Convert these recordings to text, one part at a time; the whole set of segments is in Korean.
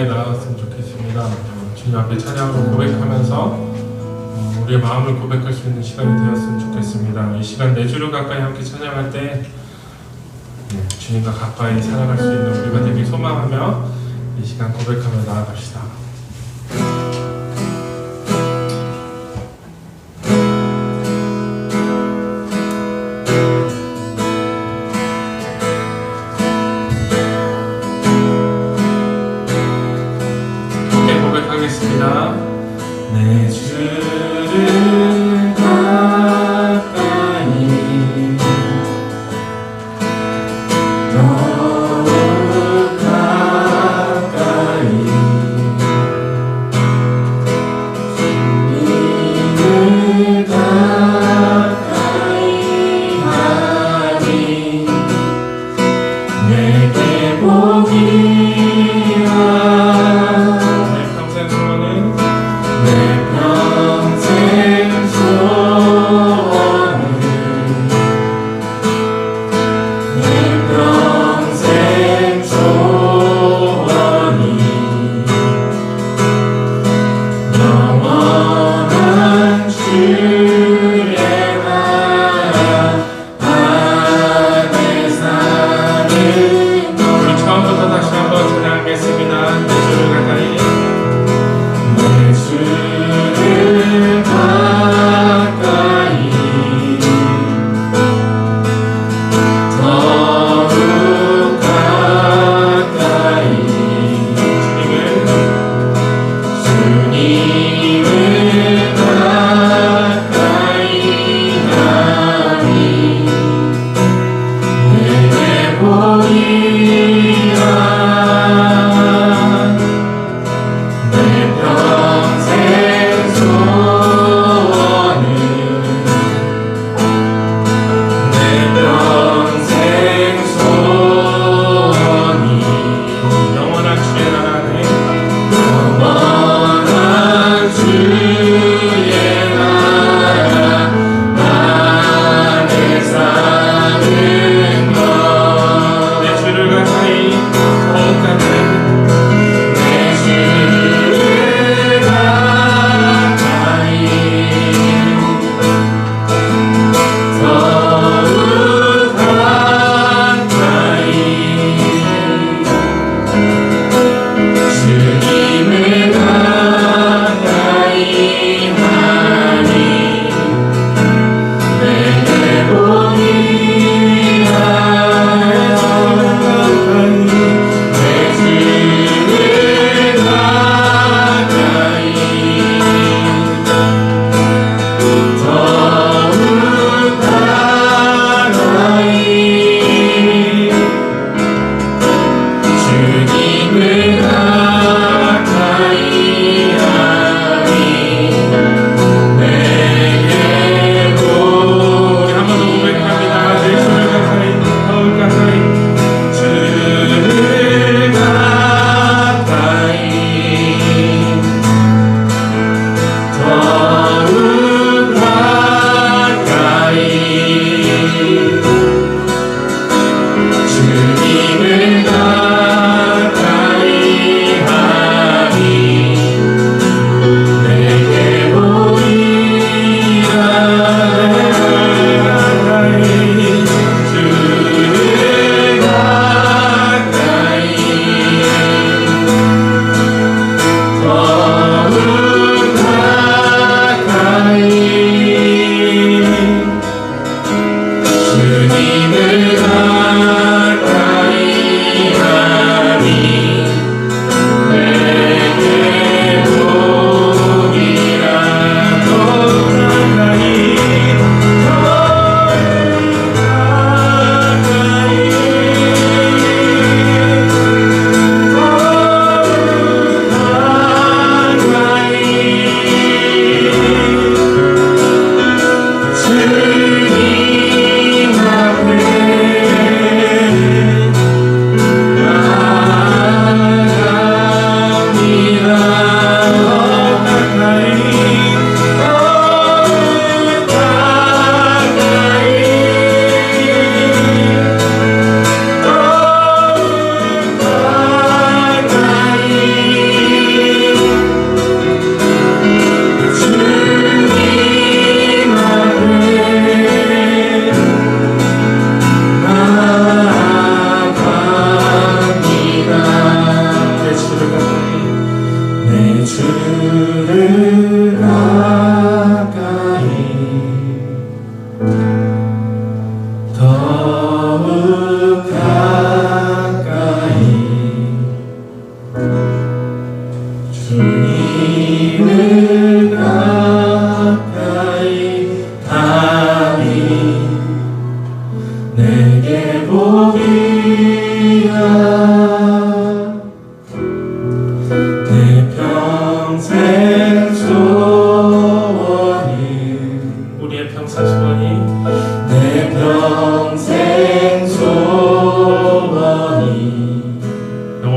나아갔으면 좋겠습니다. 주님 앞에 찬양으로 고백하면서 우리의 마음을 고백할 수 있는 시간이 되었으면 좋겠습니다. 이 시간 4주를 가까이 함께 찬양할 때 주님과 가까이 살아갈 수 있는 우리가 되길 소망하며 이 시간 고백하며 나아갑시다. 하겠습니다. 내 주를 가까이 더욱 가까이 주님을 가까이 하니 내게 복이라.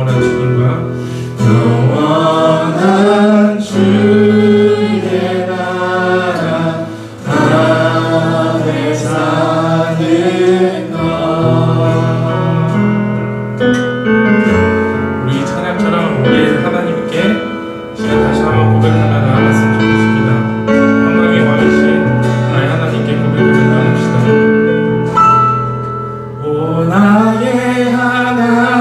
영원한 주님과 영원한 주의 나라 안에 사는 것. 우리 찬양처럼 우리 하나님께 시간 다시 한번 고백하며 나아갔으면 좋겠습니다. 평강의 왕이신 나의 하나님께 고백하며 나갑시다. 오 나의 하나님은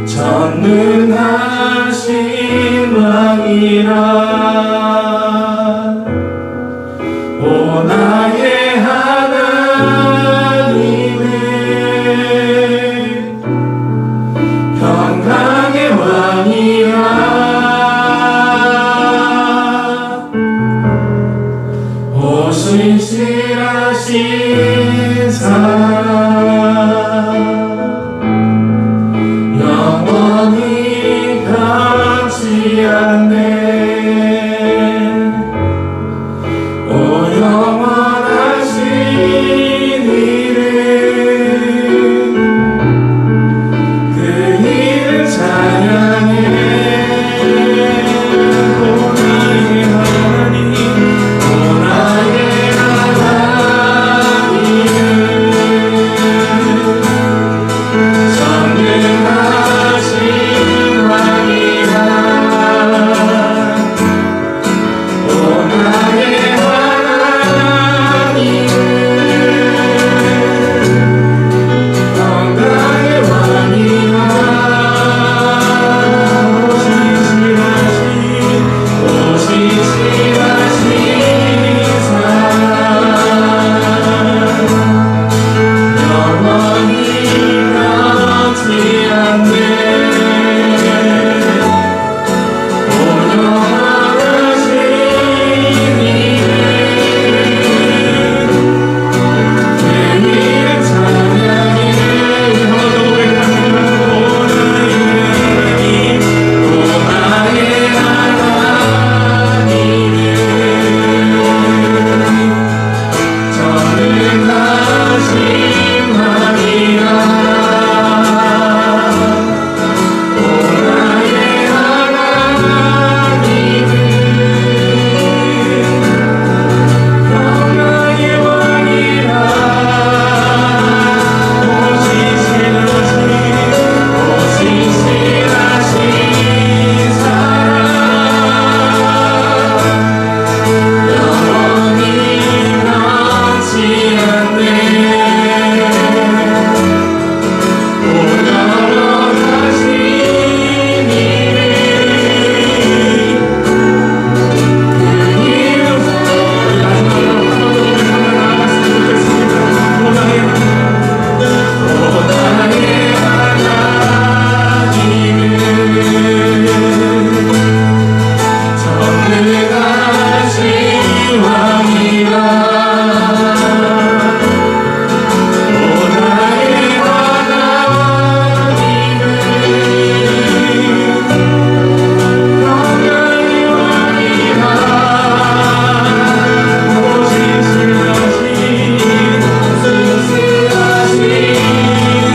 전능하신 왕이라. 오 나의 하나님은 평강의 왕이라. 오 신실하신 사랑 영원히 변치 않네. 오 영원하신 이름 그 이름 찬양해. 오 나의 하나님 오 나의 하나님은 전능하신 왕이라. 오 나의 하나님은 평강의 왕이라. 오 신실하신 사랑 영원히 변치 않네. 오 영원하신 이름 그 이름 찬양해. 한번더 고백합니다. 오 나의 하나님 오 나의 하나님은 전능하신 왕이라. 오 나의 하나님은 평강의 왕이라. 오 신실하신 사랑 영원히 변치 않네. 오 영원하신 이름 그 이름. 마지막으로 한번더 고백하며 나아갔으면 좋겠습니다. 오 나의 하나님은 전능하신 왕이라. 오 나의 하나님은 평강의 왕이라. 오 신실하신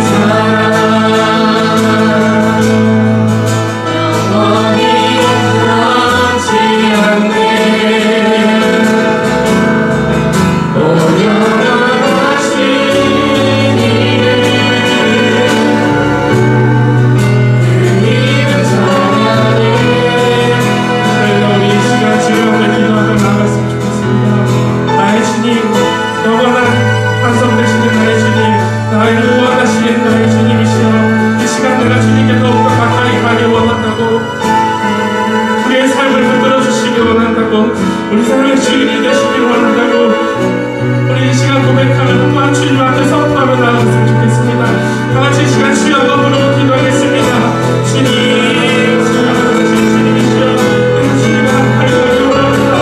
사랑 영원히 변치 않네. 오 영원하신 이름 그 이름 찬양해. 우리 이 시간 주여 앞에 기도하며 나아갔으면 좋겠습니다. 나의 주님 영원한 완성되시는 나의 주님 나의 구원하시는 나의 주님이시여 이 시간 내가 주님께 더욱더 가까이 가기 원한다고 우리의 삶을 흔들어 주시기 원한다고 우리 삶의 주인이 되시기 원한다고 우리 이 시간 고백하며 또한 주님 앞에 선포하며 나아갔으면 좋겠습니다. 다 같이 이 시간 주여 너무로 기도하겠습니다. 주님 사랑하신 주님이시여 내가 주님과 가까이 가기 원합니다.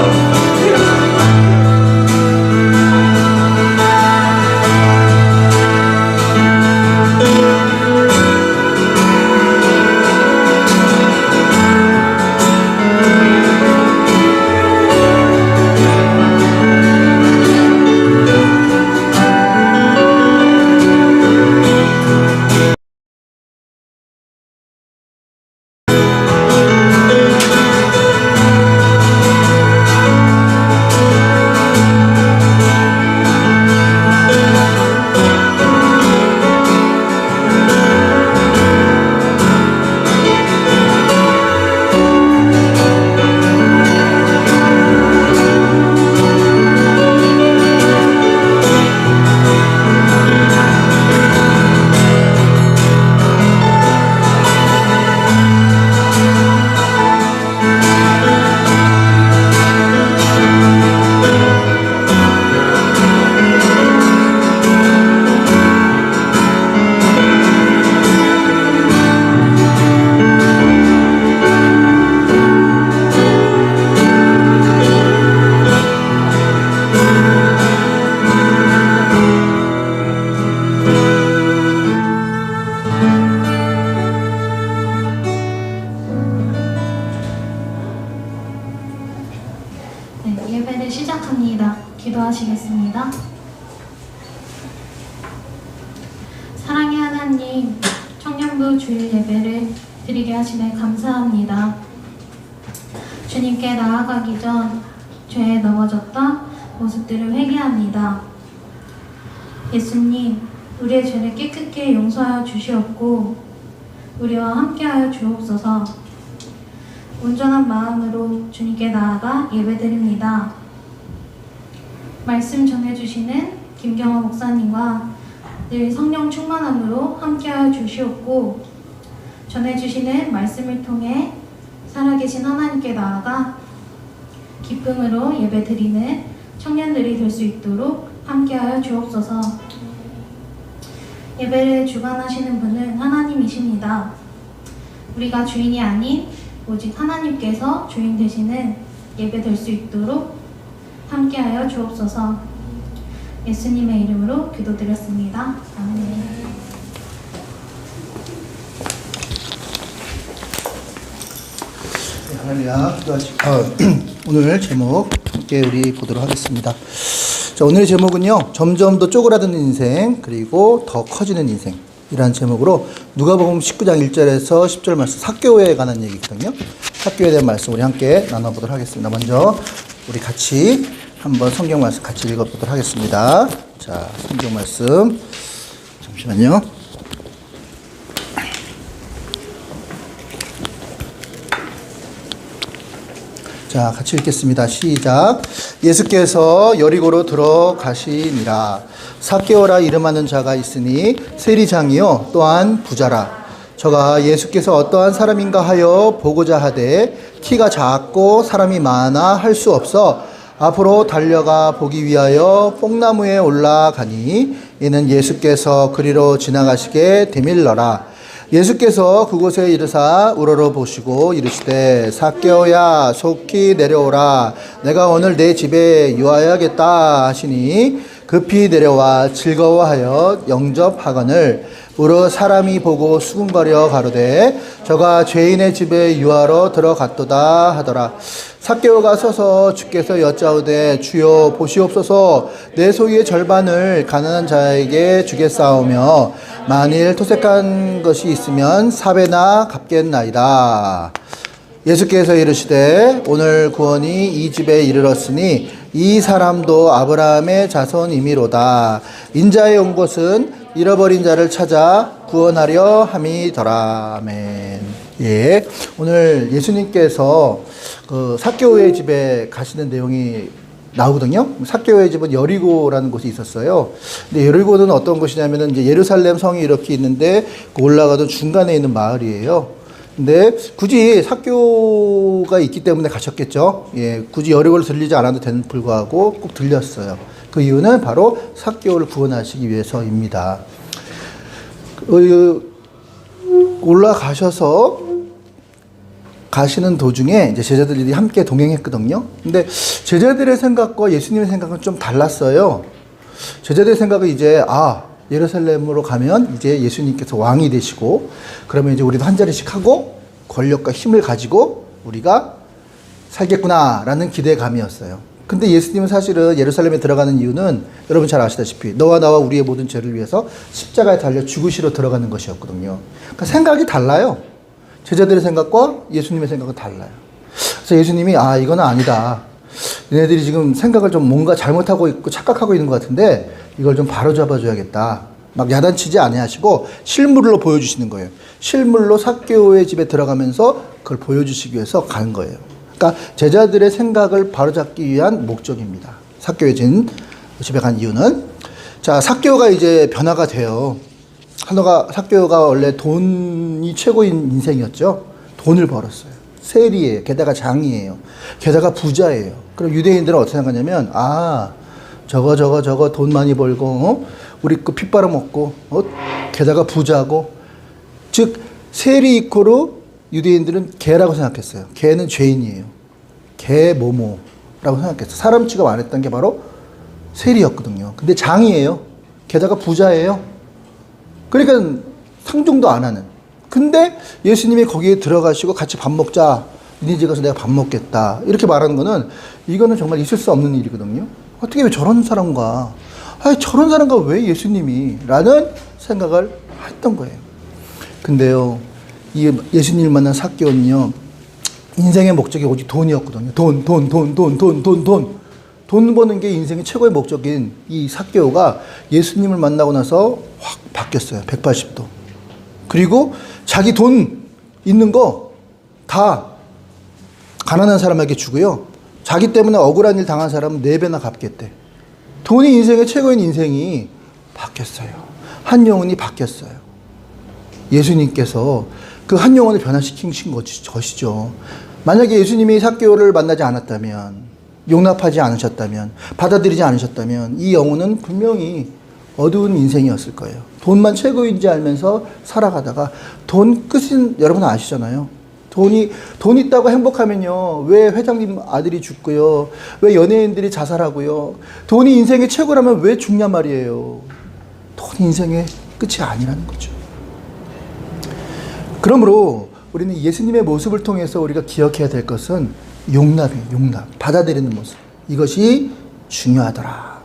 하나님, 청년부 주일 예배를 드리게 하시네 감사합니다. 주님께 나아가기 전 죄에 넘어졌던 모습들을 회개합니다. 예수님, 우리의 죄를 깨끗게 용서하여 주시옵고 우리와 함께하여 주옵소서. 온전한 마음으로 주님께 나아가 예배드립니다. 말씀 전해주시는 김경화 목사님과 늘 성령 충만함으로 함께하여 주시옵고 전해주시는 말씀을 통해 살아계신 하나님께 나아가 기쁨으로 예배드리는 청년들이 될 수 있도록 함께하여 주옵소서. 예배를 주관하시는 분은 하나님이십니다. 우리가 주인이 아닌 오직 하나님께서 주인 되시는 예배 될 수 있도록 함께하여 주옵소서. 예수님의 이름으로 기도드렸습니다. 아멘. 할렐루야. 오늘 제목 함께 우리 보도록 하겠습니다. 자, 오늘의 제목은요, 점점 더 쪼그라드는 인생 그리고 더 커지는 인생 이라는 제목으로 누가복음 19장 1절에서 10절 말씀 사교회에 관한 얘기거든요. 사교회에 대한 말씀 우리 함께 나눠보도록 하겠습니다. 먼저 우리 같이 한번 성경 말씀 같이 읽어보도록 하겠습니다. 자, 성경 말씀 잠시만요. 자, 같이 읽겠습니다. 시작. 예수께서 여리고로 들어가시니라. 삭개오라 이름하는 자가 있으니 세리장이요 또한 부자라. 저가 예수께서 어떠한 사람인가 하여 보고자 하되 키가 작고 사람이 많아 할 수 없어 앞으로 달려가 보기 위하여 뽕나무에 올라가니 이는 예수께서 그리로 지나가시게 되밀러라. 예수께서 그곳에 이르사 우러러 보시고 이르시되 삭개오야 속히 내려오라. 내가 오늘 내 집에 유하여야겠다 하시니 급히 내려와 즐거워하여 영접하거늘 우러 사람이 보고 수군거려 가로되 저가 죄인의 집에 유하러 들어갔도다 하더라. 삭개오가 서서 주께서 여짜오되 주여 보시옵소서 내 소유의 절반을 가난한 자에게 주겠사오며 만일 토색한 것이 있으면 4배나 갚겠나이다. 예수께서 이르시되 오늘 구원이 이 집에 이르렀으니 이 사람도 아브라함의 자손이미로다. 인자에 온 것은 잃어버린 자를 찾아 구원하려 함이더라. 아멘. 예, 오늘 예수님께서 그 삭개오의 집에 가시는 내용이 나오거든요. 삭개오의 집은 여리고라는 곳이 있었어요. 근데 여리고는 어떤 곳이냐면은 이제 예루살렘 성이 이렇게 있는데 그 올라가도 중간에 있는 마을이에요. 근데 굳이 삭개오가 있기 때문에 가셨겠죠. 예, 굳이 여리고를 들리지 않아도 되는 불구하고 꼭 들렸어요. 그 이유는 바로 삭개오를 구원하시기 위해서입니다. 올라가셔서 가시는 도중에 이제 제자들이 함께 동행했거든요. 근데 제자들의 생각과 예수님의 생각은 좀 달랐어요. 제자들의 생각은 이제 예루살렘으로 가면 이제 예수님께서 왕이 되시고 그러면 이제 우리도 한 자리씩 하고 권력과 힘을 가지고 우리가 살겠구나라는 기대감이었어요. 근데 예수님은 사실은 예루살렘에 들어가는 이유는 여러분 잘 아시다시피 너와 나와 우리의 모든 죄를 위해서 십자가에 달려 죽으시러 들어가는 것이었거든요. 그러니까 생각이 달라요. 제자들의 생각과 예수님의 생각은 달라요. 그래서 예수님이 이거는 아니다. 얘네들이 지금 생각을 좀 뭔가 잘못하고 있고 착각하고 있는 것 같은데 이걸 좀 바로잡아 줘야겠다. 막 야단치지 아니하시고 실물로 보여주시는 거예요. 실물로 삭개오의 집에 들어가면서 그걸 보여주시기 위해서 간 거예요. 그러니까 제자들의 생각을 바로잡기 위한 목적입니다. 삭개오의 집에 간 이유는 자, 삭개오가 이제 변화가 돼요. 삭개오가 원래 돈이 최고인 인생이었죠. 돈을 벌었어요. 세리예요. 게다가 장이에요. 게다가 부자예요. 그럼 유대인들은 어떻게 생각하냐면 저거 돈 많이 벌고 우리 그 피 빨아먹고 게다가 부자고 즉 세리 이코로 유대인들은 개라고 생각했어요. 개는 죄인이에요. 개 모모라고 생각했어요. 사람 취급 안 했던 게 바로 세리였거든요. 근데 장이에요. 게다가 부자예요. 그러니까 상종도 안 하는. 근데 예수님이 거기에 들어가시고 같이 밥 먹자. 네 집 가서 내가 밥 먹겠다. 이렇게 말하는 거는 이거는 정말 있을 수 없는 일이거든요. 어떻게 왜 저런 사람과 저런 사람과 왜 예수님이? 라는 생각을 했던 거예요. 근데요, 이 예수님을 만난 삭개오는요, 인생의 목적이 오직 돈이었거든요. 돈. 돈 버는 게 인생의 최고의 목적인 이 삭개오가 예수님을 만나고 나서 확 바뀌었어요. 180도. 그리고 자기 돈 있는 거 다 가난한 사람에게 주고요. 자기 때문에 억울한 일 당한 사람은 4배나 갚겠대. 돈이 인생의 최고인 인생이 바뀌었어요. 한 영혼이 바뀌었어요. 예수님께서 그 한 영혼을 변화시키신 것이죠. 만약에 예수님이 삭개오를 만나지 않았다면, 용납하지 않으셨다면, 받아들이지 않으셨다면 이 영혼은 분명히 어두운 인생이었을 거예요. 돈만 최고인지 알면서 살아가다가 돈 끝은 여러분 아시잖아요. 돈 있다고 행복하면요, 왜 회장님 아들이 죽고요, 왜 연예인들이 자살하고요, 돈이 인생의 최고라면 왜 죽냐 말이에요. 돈이 인생의 끝이 아니라는 거죠. 그러므로 우리는 예수님의 모습을 통해서 우리가 기억해야 될 것은 용납이에요. 용납. 받아들이는 모습. 이것이 중요하더라.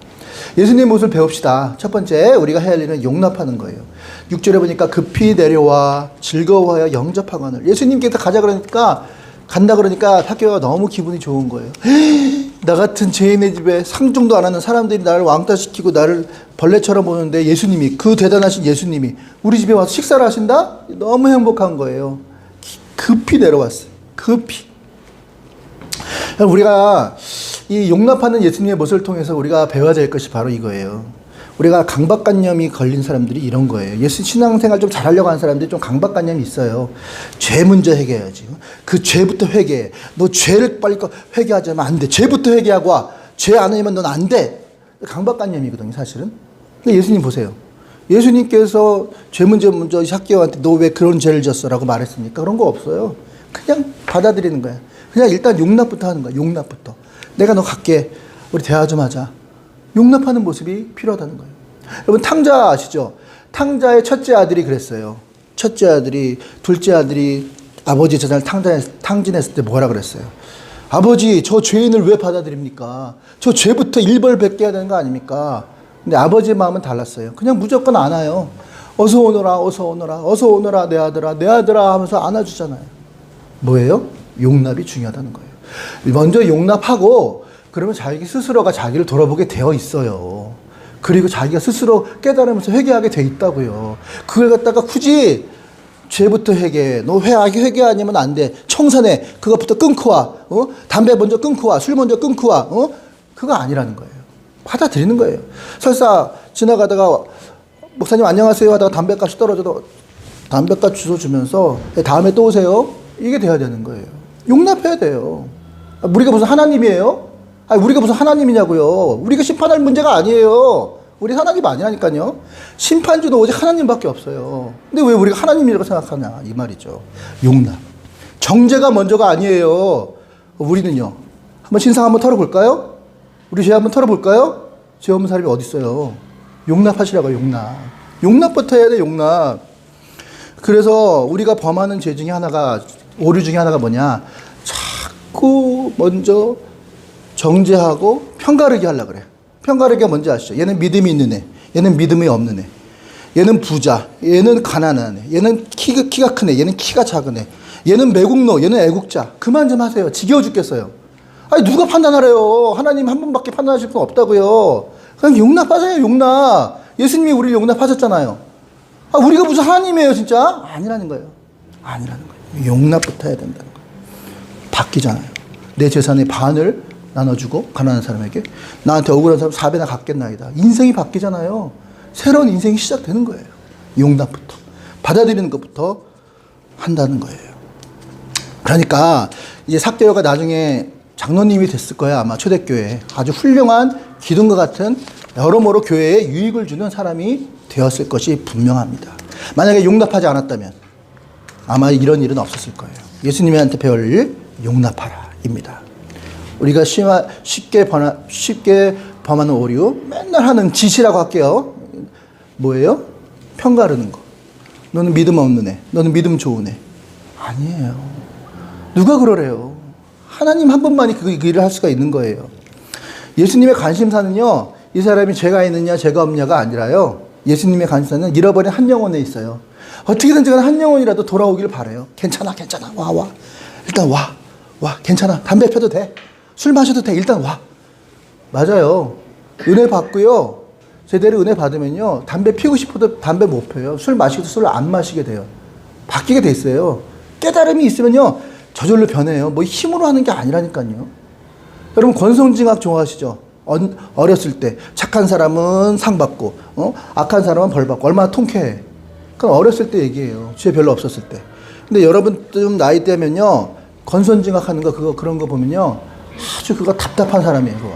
예수님의 모습을 배웁시다. 첫 번째 우리가 해야 할 일은 용납하는 거예요. 6절에 보니까 급히 내려와 즐거워하여 영접하거늘. 예수님께서 가자 그러니까, 간다 그러니까 삭개오가 너무 기분이 좋은 거예요. 나 같은 죄인의 집에 상종도 안 하는 사람들이 나를 왕따시키고 나를 벌레처럼 보는데 예수님이, 그 대단하신 예수님이 우리 집에 와서 식사를 하신다? 너무 행복한 거예요. 급히 내려왔어요. 급히. 우리가 이 용납하는 예수님의 모습을 통해서 우리가 배워야 될 것이 바로 이거예요. 우리가 강박관념이 걸린 사람들이 이런 거예요. 예수 신앙생활 좀 잘하려고 하는 사람들이 좀 강박관념이 있어요. 죄 먼저 회개해야지. 그 죄부터 회개해. 너 죄를 빨리 회개하지 않으면 안 돼. 죄부터 회개하고 와. 죄 안 하면 넌 안 돼. 강박관념이거든요, 사실은. 근데 예수님 보세요. 예수님께서 죄 먼저 삭개오한테 너 왜 그런 죄를 졌어? 라고 말했습니까? 그런 거 없어요. 그냥 받아들이는 거야. 그냥 일단 용납부터 하는 거야. 용납부터. 내가 너 갈게. 우리 대화 좀 하자. 용납하는 모습이 필요하다는 거예요. 여러분 탕자 아시죠? 탕자의 첫째 아들이 그랬어요. 첫째 아들이, 둘째 아들이 아버지 재산을 탕진했을 때 뭐라 그랬어요? 아버지, 저 죄인을 왜 받아들입니까? 저 죄부터 일벌백계해야 되는 거 아닙니까? 근데 아버지의 마음은 달랐어요. 그냥 무조건 안아요. 어서 오너라, 어서 오너라, 어서 오너라, 내 아들아 하면서 안아주잖아요. 뭐예요? 용납이 중요하다는 거예요. 먼저 용납하고 그러면 자기 스스로가 자기를 돌아보게 되어 있어요. 그리고 자기가 스스로 깨달으면서 회개하게 돼 있다고요. 그걸 갖다가 굳이 죄부터 회개해. 너 회개 아니면 안 돼. 청산해. 그것부터 끊고 와. 담배 먼저 끊고 와. 술 먼저 끊고 와. 그거 아니라는 거예요. 받아들이는 거예요. 설사 지나가다가 목사님 안녕하세요 하다가 담배값이 떨어져도 담배값 주워 주면서 다음에 또 오세요. 이게 돼야 되는 거예요. 용납해야 돼요. 우리가 무슨 하나님이에요? 우리가 무슨 하나님이냐고요. 우리가 심판할 문제가 아니에요. 우리 하나님 아니라니까요. 심판주는 오직 하나님밖에 없어요. 근데 왜 우리가 하나님이라고 생각하냐 이 말이죠. 용납. 정죄가 먼저가 아니에요. 우리는요. 한번 신상 한번 털어볼까요? 우리 죄 한번 털어볼까요? 죄 없는 사람이 어디 있어요. 용납하시라고요. 용납. 용납부터 해야 돼. 용납. 그래서 우리가 범하는 죄 중에 하나가, 오류 중에 하나가 뭐냐, 자꾸 먼저 정죄하고 편가르기 하려고 그래. 편가르기가 뭔지 아시죠? 얘는 믿음이 있는 애, 얘는 믿음이 없는 애, 얘는 부자, 얘는 가난한 애, 얘는 키가 큰 애, 얘는 키가 작은 애, 얘는 매국노, 얘는 애국자. 그만 좀 하세요. 지겨워 죽겠어요. 누가 판단하래요? 하나님 한 분밖에 판단하실 분 없다고요. 그냥 용납하세요. 용납. 예수님이 우리를 용납하셨잖아요. 우리가 무슨 하나님이에요 진짜? 아니라는 거예요. 아니라는 거예요. 용납부터 해야 된다는 거예요. 바뀌잖아요. 내 재산의 반을 나눠주고 가난한 사람에게, 나한테 억울한 사람 4배나 갚겠나이다. 인생이 바뀌잖아요. 새로운 인생이 시작되는 거예요. 용납부터. 받아들이는 것부터 한다는 거예요. 그러니까 이제 삭개오가 나중에 장로님이 됐을 거예요. 아마 초대교회에. 아주 훌륭한 기둥과 같은 여러모로 교회에 유익을 주는 사람이 되었을 것이 분명합니다. 만약에 용납하지 않았다면 아마 이런 일은 없었을 거예요. 예수님한테 배울 일, 용납하라 입니다. 우리가 쉽게 범하는 오류, 맨날 하는 짓이라고 할게요. 뭐예요? 편가르는 거. 너는 믿음 없는 애, 너는 믿음 좋은 애. 아니에요. 누가 그러래요? 하나님 한 분만이 그 일을 할 수가 있는 거예요. 예수님의 관심사는요, 이 사람이 죄가 있느냐 죄가 없느냐가 아니라요, 예수님의 관심사는 잃어버린 한 영혼에 있어요. 어떻게든지 한 영혼이라도 돌아오길 바라요. 괜찮아, 괜찮아. 와. 일단 와. 괜찮아. 담배 펴도 돼. 술 마셔도 돼. 일단 와. 맞아요. 은혜 받고요. 제대로 은혜 받으면요. 담배 피우고 싶어도 담배 못 펴요. 술 마시고도 술을 안 마시게 돼요. 바뀌게 돼 있어요. 깨달음이 있으면요. 저절로 변해요. 뭐 힘으로 하는 게 아니라니까요. 여러분 권성징악 좋아하시죠? 어렸을 때 착한 사람은 상 받고 악한 사람은 벌 받고 얼마나 통쾌해. 그건 어렸을 때 얘기예요. 죄 별로 없었을 때. 근데 여러분 좀 나이 때면요. 권선징악 하는 거 그런 거 보면요. 아주 그거 답답한 사람이에요. 그거.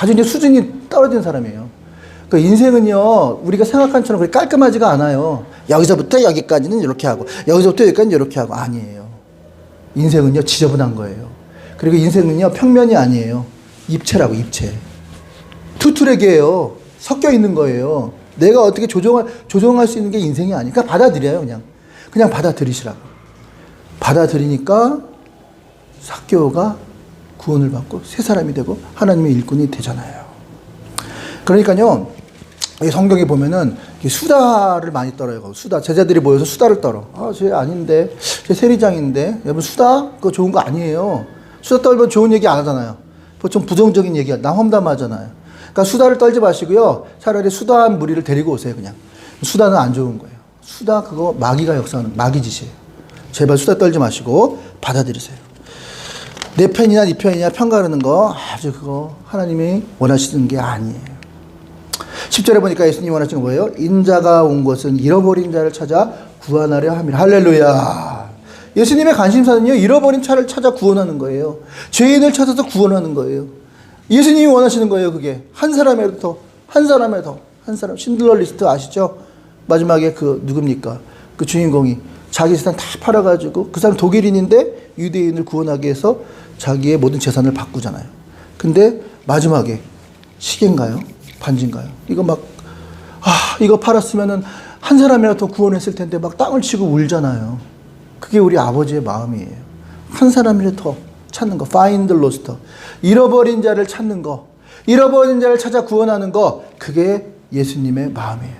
아주 이제 수준이 떨어진 사람이에요. 그 인생은요. 우리가 생각한 처럼 그렇게 깔끔하지가 않아요. 여기서부터 여기까지는 이렇게 하고 여기서부터 여기까지는 이렇게 하고 아니에요. 인생은요. 지저분한 거예요. 그리고 인생은요. 평면이 아니에요. 입체라고 입체. 투트랙이에요. 섞여 있는 거예요. 내가 어떻게 조정할 수 있는 게 인생이 아니니까 받아들여요. 그냥 받아들이시라고. 받아들이니까 삭개오가 구원을 받고 새 사람이 되고 하나님의 일꾼이 되잖아요. 그러니까요. 이 성경에 보면은 수다를 많이 떨어요. 수다. 제자들이 모여서 수다를 떨어. 쟤 아닌데. 쟤 세리장인데. 여러분 수다? 그거 좋은 거 아니에요. 수다 떨면 좋은 얘기 안 하잖아요. 보통 부정적인 얘기야. 나 험담하잖아요. 그러니까 수다를 떨지 마시고요. 차라리 수다한 무리를 데리고 오세요. 그냥. 수다는 안 좋은 거예요. 수다 그거 마귀가 역사하는 마귀 짓이에요. 제발 수다 떨지 마시고 받아들이세요. 내 편이냐 네 편이냐 편가르는 거 아주 그거 하나님이 원하시는 게 아니에요. 10절에 보니까 예수님이 원하시는 거예요. 인자가 온 것은 잃어버린 자를 찾아 구원하려 함이라. 할렐루야. 예수님의 관심사는요. 잃어버린 자를 찾아 구원하는 거예요. 죄인을 찾아서 구원하는 거예요. 예수님이 원하시는 거예요. 그게 한 사람이라도 더, 한 사람. 신들러 리스트 아시죠? 마지막에 그 누굽니까? 그 주인공이 자기 재산 다 팔아가지고 그 사람 독일인인데 유대인을 구원하기 위해서 자기의 모든 재산을 바꾸잖아요. 근데 마지막에 시계인가요? 반지인가요? 이거 막 이거 팔았으면은 한 사람이라도 더 구원했을 텐데 막 땅을 치고 울잖아요. 그게 우리 아버지의 마음이에요. 한 사람이라도 더 찾는 거. find the lost. 잃어버린 자를 찾는 거. 잃어버린 자를 찾아 구원하는 거. 그게 예수님의 마음이에요.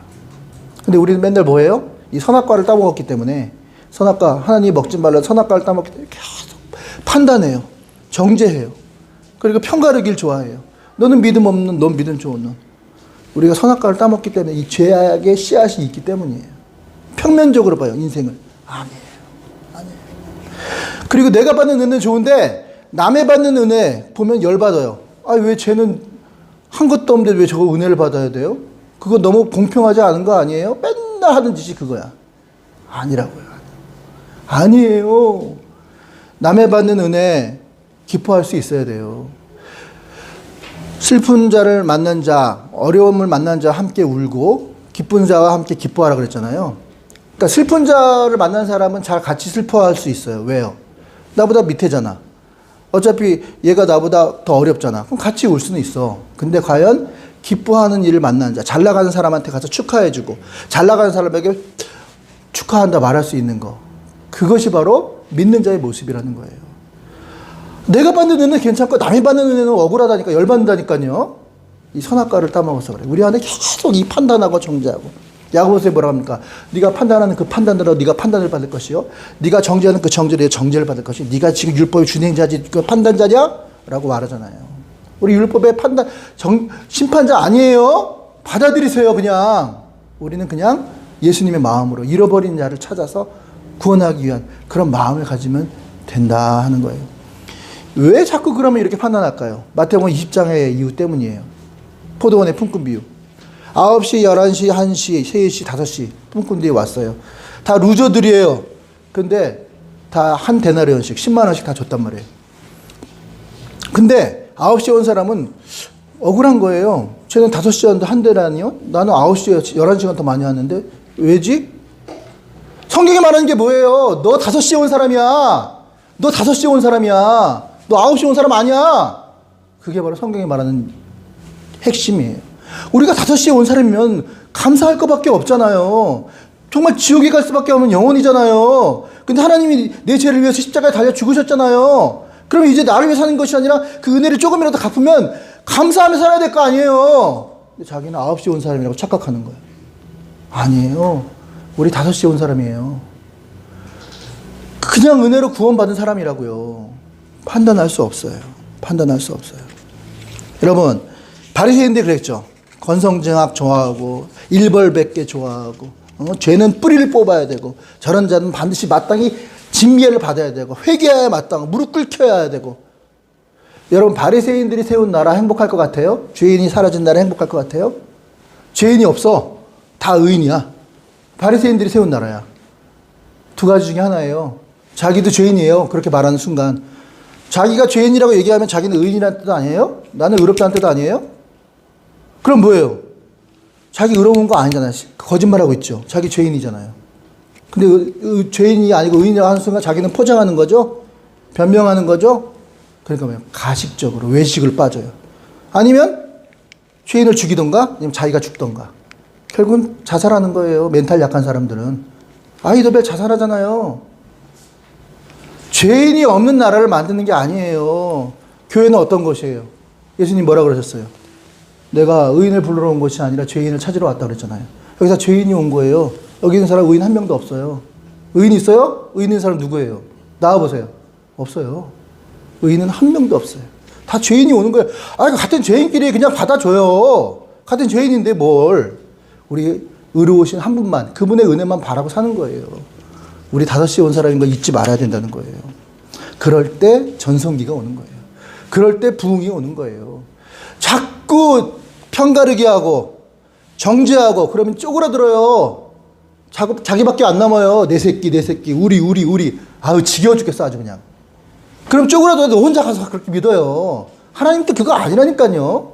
근데 우리는 맨날 뭐예요? 이 선악과를 따먹었기 때문에 선악과 하나님이 먹지 말라 선악과를 따먹기 때문에 계속 판단해요. 정죄해요. 그리고 편가르기를 좋아해요. 너는 믿음 없는 넌 믿음 좋은 넌. 우리가 선악과를 따먹기 때문에 이 죄악의 씨앗이 있기 때문이에요. 평면적으로 봐요. 인생을. 아니에요. 그리고 내가 받는 은혜 좋은데 남의 받는 은혜 보면 열받아요. 왜 쟤는 한 것도 없는데 왜 저거 은혜를 받아야 돼요? 그거 너무 공평하지 않은 거 아니에요? 맨날 하는 짓이 그거야. 아니라고요. 아니에요. 남의 받는 은혜 기뻐할 수 있어야 돼요. 슬픈 자를 만난 자, 어려움을 만난 자 함께 울고 기쁜 자와 함께 기뻐하라 그랬잖아요. 그러니까 슬픈 자를 만난 사람은 잘 같이 슬퍼할 수 있어요. 왜요? 나보다 밑에잖아. 어차피 얘가 나보다 더 어렵잖아. 그럼 같이 울 수는 있어. 근데 과연 기뻐하는 일을 만난 자, 잘 나가는 사람한테 가서 축하해주고 잘 나가는 사람에게 축하한다 말할 수 있는 거. 그것이 바로 믿는 자의 모습이라는 거예요. 내가 받는 은혜는 괜찮고 남이 받는 은혜는 억울하다니까 열받는다니까요. 이 선악과를 따먹어서 그래. 우리 안에 계속 이 판단하고 정죄하고. 야고보서에 뭐라고 합니까? 네가 판단하는 그 판단으로 네가 판단을 받을 것이요. 네가 정죄하는 그 정죄로 정죄를 받을 것이. 네가 지금 율법의 준행자지 그 판단자냐? 라고 말하잖아요. 우리 율법의 심판자 아니에요. 받아들이세요. 그냥. 우리는 그냥 예수님의 마음으로 잃어버린 자를 찾아서 구원하기 위한 그런 마음을 가지면 된다 하는 거예요. 왜 자꾸 그러면 이렇게 판단할까요? 마태복음 20장의 이유 때문이에요. 포도원의 품꾼 비유. 9시, 11시, 1시, 3시, 5시 품꾼 뒤에 왔어요. 다 루저들이에요. 근데 다 한 데나리온씩 10만 원씩 다 줬단 말이에요. 근데 9시에 온 사람은 억울한 거예요. 쟤는 5시에 왔는데 한 데나리온? 나는 9시에 11시간 더 많이 왔는데 왜지? 성경이 말하는 게 뭐예요? 너 5시에 온 사람이야. 너 5시에 온 사람이야. 너 9시에 온 사람 아니야. 그게 바로 성경이 말하는 핵심이에요. 우리가 5시에 온 사람이면 감사할 것밖에 없잖아요. 정말 지옥에 갈 수밖에 없는 영혼이잖아요. 근데 하나님이 내 죄를 위해서 십자가에 달려 죽으셨잖아요. 그럼 이제 나를 위해 사는 것이 아니라 그 은혜를 조금이라도 갚으면 감사하며 살아야 될 거 아니에요. 근데 자기는 9시에 온 사람이라고 착각하는 거예요. 아니에요. 우리 5시에 온 사람이에요. 그냥 은혜로 구원받은 사람이라고요. 판단할 수 없어요. 판단할 수 없어요. 여러분, 바리새인들이 그랬죠. 건성징악 좋아하고 일벌백계 좋아하고 죄는 뿌리를 뽑아야 되고 저런 자는 반드시 마땅히 징계를 받아야 되고 회개해야 마땅하고 무릎 꿇혀야 되고. 여러분, 바리새인들이 세운 나라 행복할 것 같아요? 죄인이 사라진 나라 행복할 것 같아요? 죄인이 없어. 다 의인이야. 바리새인들이 세운 나라야. 두 가지 중에 하나예요. 자기도 죄인이에요. 그렇게 말하는 순간. 자기가 죄인이라고 얘기하면 자기는 의인이라는 뜻 아니에요? 나는 의롭다는 뜻 아니에요? 그럼 뭐예요? 자기 의로운 거 아니잖아요. 거짓말하고 있죠. 자기 죄인이잖아요. 근데 죄인이 아니고 의인이라고 하는 순간 자기는 포장하는 거죠? 변명하는 거죠? 그러니까 뭐예요? 가식적으로 외식을 빠져요. 아니면 죄인을 죽이던가 아니면 자기가 죽던가. 결국은 자살하는 거예요. 멘탈 약한 사람들은. 아이도벨 자살하잖아요. 죄인이 없는 나라를 만드는 게 아니에요. 교회는 어떤 것이에요? 예수님 뭐라 그러셨어요? 내가 의인을 부르러 온 것이 아니라 죄인을 찾으러 왔다 그랬잖아요. 여기서 죄인이 온 거예요. 여기 있는 사람 의인 한 명도 없어요. 의인 있어요? 의인 있는 사람 누구예요? 나와보세요. 없어요. 의인은 한 명도 없어요. 다 죄인이 오는 거예요. 아, 같은 죄인끼리 그냥 받아줘요. 같은 죄인인데 뭘. 우리 의로우신 한 분만, 그분의 은혜만 바라고 사는 거예요. 우리 5시에 온 사람인 거 잊지 말아야 된다는 거예요. 그럴 때 전성기가 오는 거예요. 그럴 때 부흥이 오는 거예요. 자꾸 편가르기 하고 정죄하고 그러면 쪼그라들어요. 자기밖에 안 남아요. 내 새끼, 우리. 아유, 지겨워 죽겠어, 아주 그냥. 그럼 쪼그라들어도 혼자 가서 그렇게 믿어요. 하나님도 그거 아니라니까요.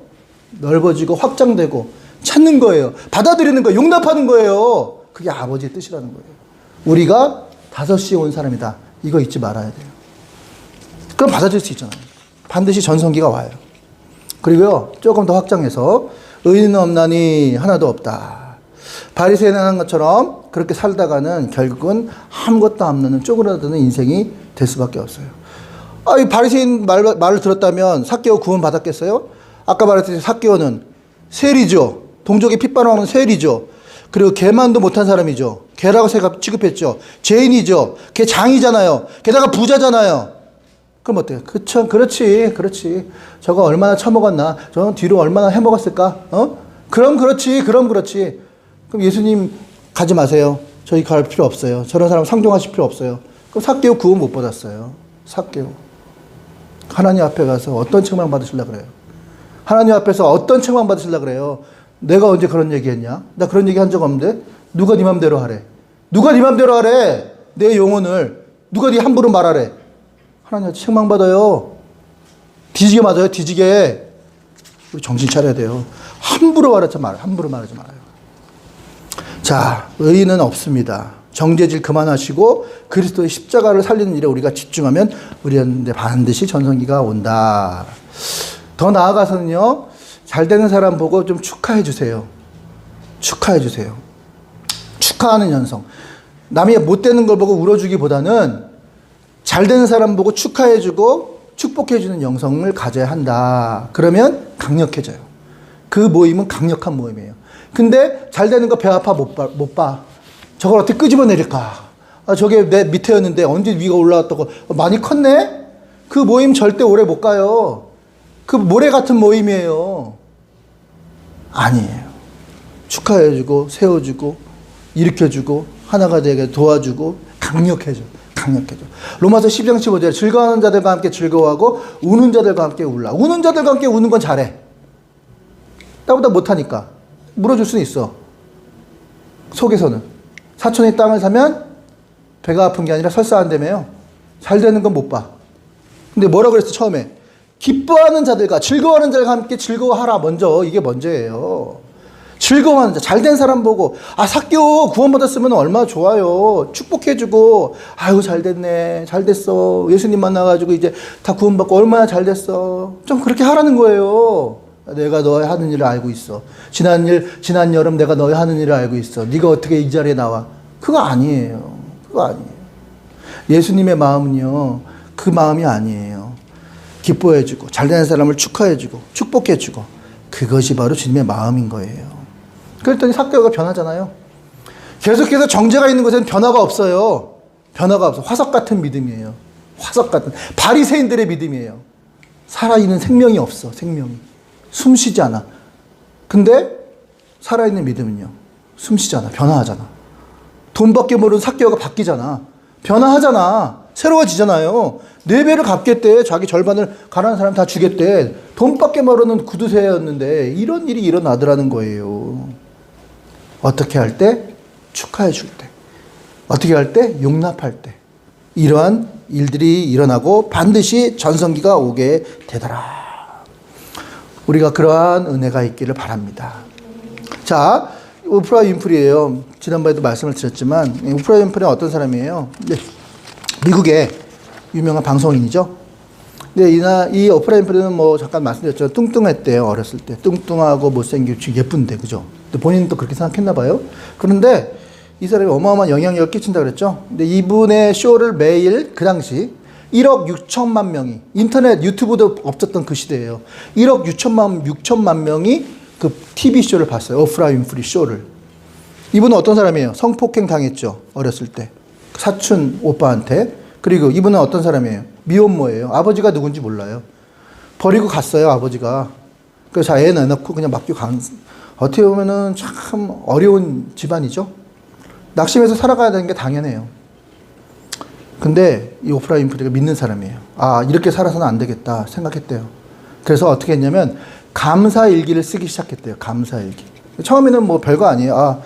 넓어지고 확장되고 찾는 거예요. 받아들이는 거예요. 용납하는 거예요. 그게 아버지의 뜻이라는 거예요. 우리가 5시에 온 사람이다. 이거 잊지 말아야 돼요. 그럼 받아들일 수 있잖아요. 반드시 전성기가 와요. 그리고요, 조금 더 확장해서 의인은 없나니 하나도 없다. 바리새인은 하는 것처럼 그렇게 살다가는 결국은 아무것도 없는 쪼그라드는 인생이 될 수밖에 없어요. 아, 이 바리새인 말을 들었다면 삭개오 구원 받았겠어요? 아까 말했듯이 삭개오는 세리죠. 동족의 핏바람하는 세리죠. 그리고 개만도 못한 사람이죠. 개라고 취급했죠. 죄인이죠. 걔 장이잖아요. 게다가 부자잖아요. 그럼 어때요? 그렇지. 저거 얼마나 처먹었나? 저건 뒤로 얼마나 해먹었을까? 그럼 그렇지. 그럼 예수님 가지 마세요. 저희 갈 필요 없어요. 저런 사람 상종하실 필요 없어요. 그럼 삭개오 구원 못 받았어요. 삭개오. 하나님 앞에 가서 어떤 책망 받으시려고 그래요? 하나님 앞에서 어떤 책망 받으시려고 그래요? 내가 언제 그런 얘기 했냐? 나 그런 얘기 한 적 없는데? 누가 네 맘대로 하래? 내 영혼을. 누가 네 함부로 말하래? 하나님한테 책망 받아요. 뒤지게 맞아요. 뒤지게. 우리 정신 차려야 돼요. 함부로 말하지 말아요. 자, 의인은 없습니다. 정죄질 그만하시고 그리스도의 십자가를 살리는 일에 우리가 집중하면 우리한테 반드시 전성기가 온다. 더 나아가서는요, 잘 되는 사람 보고 좀 축하해 주세요. 축하하는 연성. 남이 못 되는 걸 보고 울어주기보다는 잘 되는 사람 보고 축하해 주고 축복해 주는 영성을 가져야 한다. 그러면 강력해져요. 그 모임은 강력한 모임이에요. 근데 잘 되는 거 배 아파 못 봐. 저걸 어떻게 끄집어내릴까? 아, 저게 내 밑에였는데 언제 위가 올라왔다고. 많이 컸네? 그 모임 절대 오래 못 가요. 그 모래 같은 모임이에요. 아니에요. 축하해주고 세워주고 일으켜주고 하나가 되게 도와주고 강력해져. 로마서 12장 15절 즐거워하는 자들과 함께 즐거워하고 우는 자들과 함께 울라. 우는 자들과 함께 우는 건 잘해. 나보다 못하니까 물어줄 수는 있어. 속에서는 사촌이 땅을 사면 배가 아픈 게 아니라 설사한다며요. 잘 되는 건 못 봐. 근데 뭐라 그랬어 처음에? 기뻐하는 자들과 즐거워하는 자들과 함께 즐거워하라. 이게 먼저예요. 즐거워하는 자, 잘된 사람 보고 삭개오 구원받았으면 얼마나 좋아요. 축복해주고 아유 잘됐네, 잘됐어. 예수님 만나가지고 이제 다 구원받고 얼마나 잘됐어. 좀 그렇게 하라는 거예요. 내가 너의 하는 일을 알고 있어. 지난 여름 내가 너의 하는 일을 알고 있어. 네가 어떻게 이 자리에 나와. 그거 아니에요. 예수님의 마음은요, 그 마음이 아니에요. 기뻐해주고 잘되는 사람을 축하해주고 축복해주고 그것이 바로 주님의 마음인 거예요. 그랬더니 삭개오가 변하잖아요. 계속해서 정죄가 있는 것에는 변화가 없어요. 변화가 없어. 화석 같은 믿음이에요. 화석 같은. 바리새인들의 믿음이에요. 살아있는 생명이 없어. 생명이. 숨쉬지 않아. 근데 살아있는 믿음은요. 숨쉬지 않아. 변화하잖아. 돈밖에 모르는 삭개오가 바뀌잖아. 변화하잖아. 새로워지잖아요. 4배를 갚겠대. 자기 절반을 가난한 사람 다 주겠대. 돈밖에 모르는 구두쇠였는데 이런 일이 일어나더라는 거예요. 어떻게 할 때? 축하해 줄 때. 어떻게 할 때? 용납할 때. 이러한 일들이 일어나고 반드시 전성기가 오게 되더라. 우리가 그러한 은혜가 있기를 바랍니다. 자, 오프라 윈프리예요. 지난번에도 말씀을 드렸지만 오프라 윈프리는 어떤 사람이에요? 네, 미국의 유명한 방송인이죠. 근데 이 오프라 윈프리는 뭐 잠깐 말씀드렸죠. 뚱뚱했대요. 어렸을 때. 뚱뚱하고 못생기고 예쁜데, 그죠? 근데 본인은 또 그렇게 생각했나 봐요. 그런데 이 사람이 어마어마한 영향력을 끼친다 그랬죠. 근데 이분의 쇼를 매일 그 당시 1억 6천만 명이, 인터넷 유튜브도 없었던 그 시대예요. 1억 6천만 명이 그 TV쇼를 봤어요. 오프라 윈프리 쇼를. 이분은 어떤 사람이에요? 성폭행 당했죠. 어렸을 때. 사촌 오빠한테. 그리고 이분은 어떤 사람이에요? 미혼모예요. 아버지가 누군지 몰라요. 버리고 갔어요, 아버지가. 그래서 애 내놓고 그냥 맡기고 간. 어떻게 보면은 참 어려운 집안이죠. 낙심해서 살아가야 되는 게 당연해요. 근데 이 오프라 윈프리가 믿는 사람이에요. 아, 이렇게 살아서는 안 되겠다 생각했대요. 그래서 어떻게 했냐면 감사일기를 쓰기 시작했대요. 감사일기. 처음에는 뭐 별거 아니에요. 아,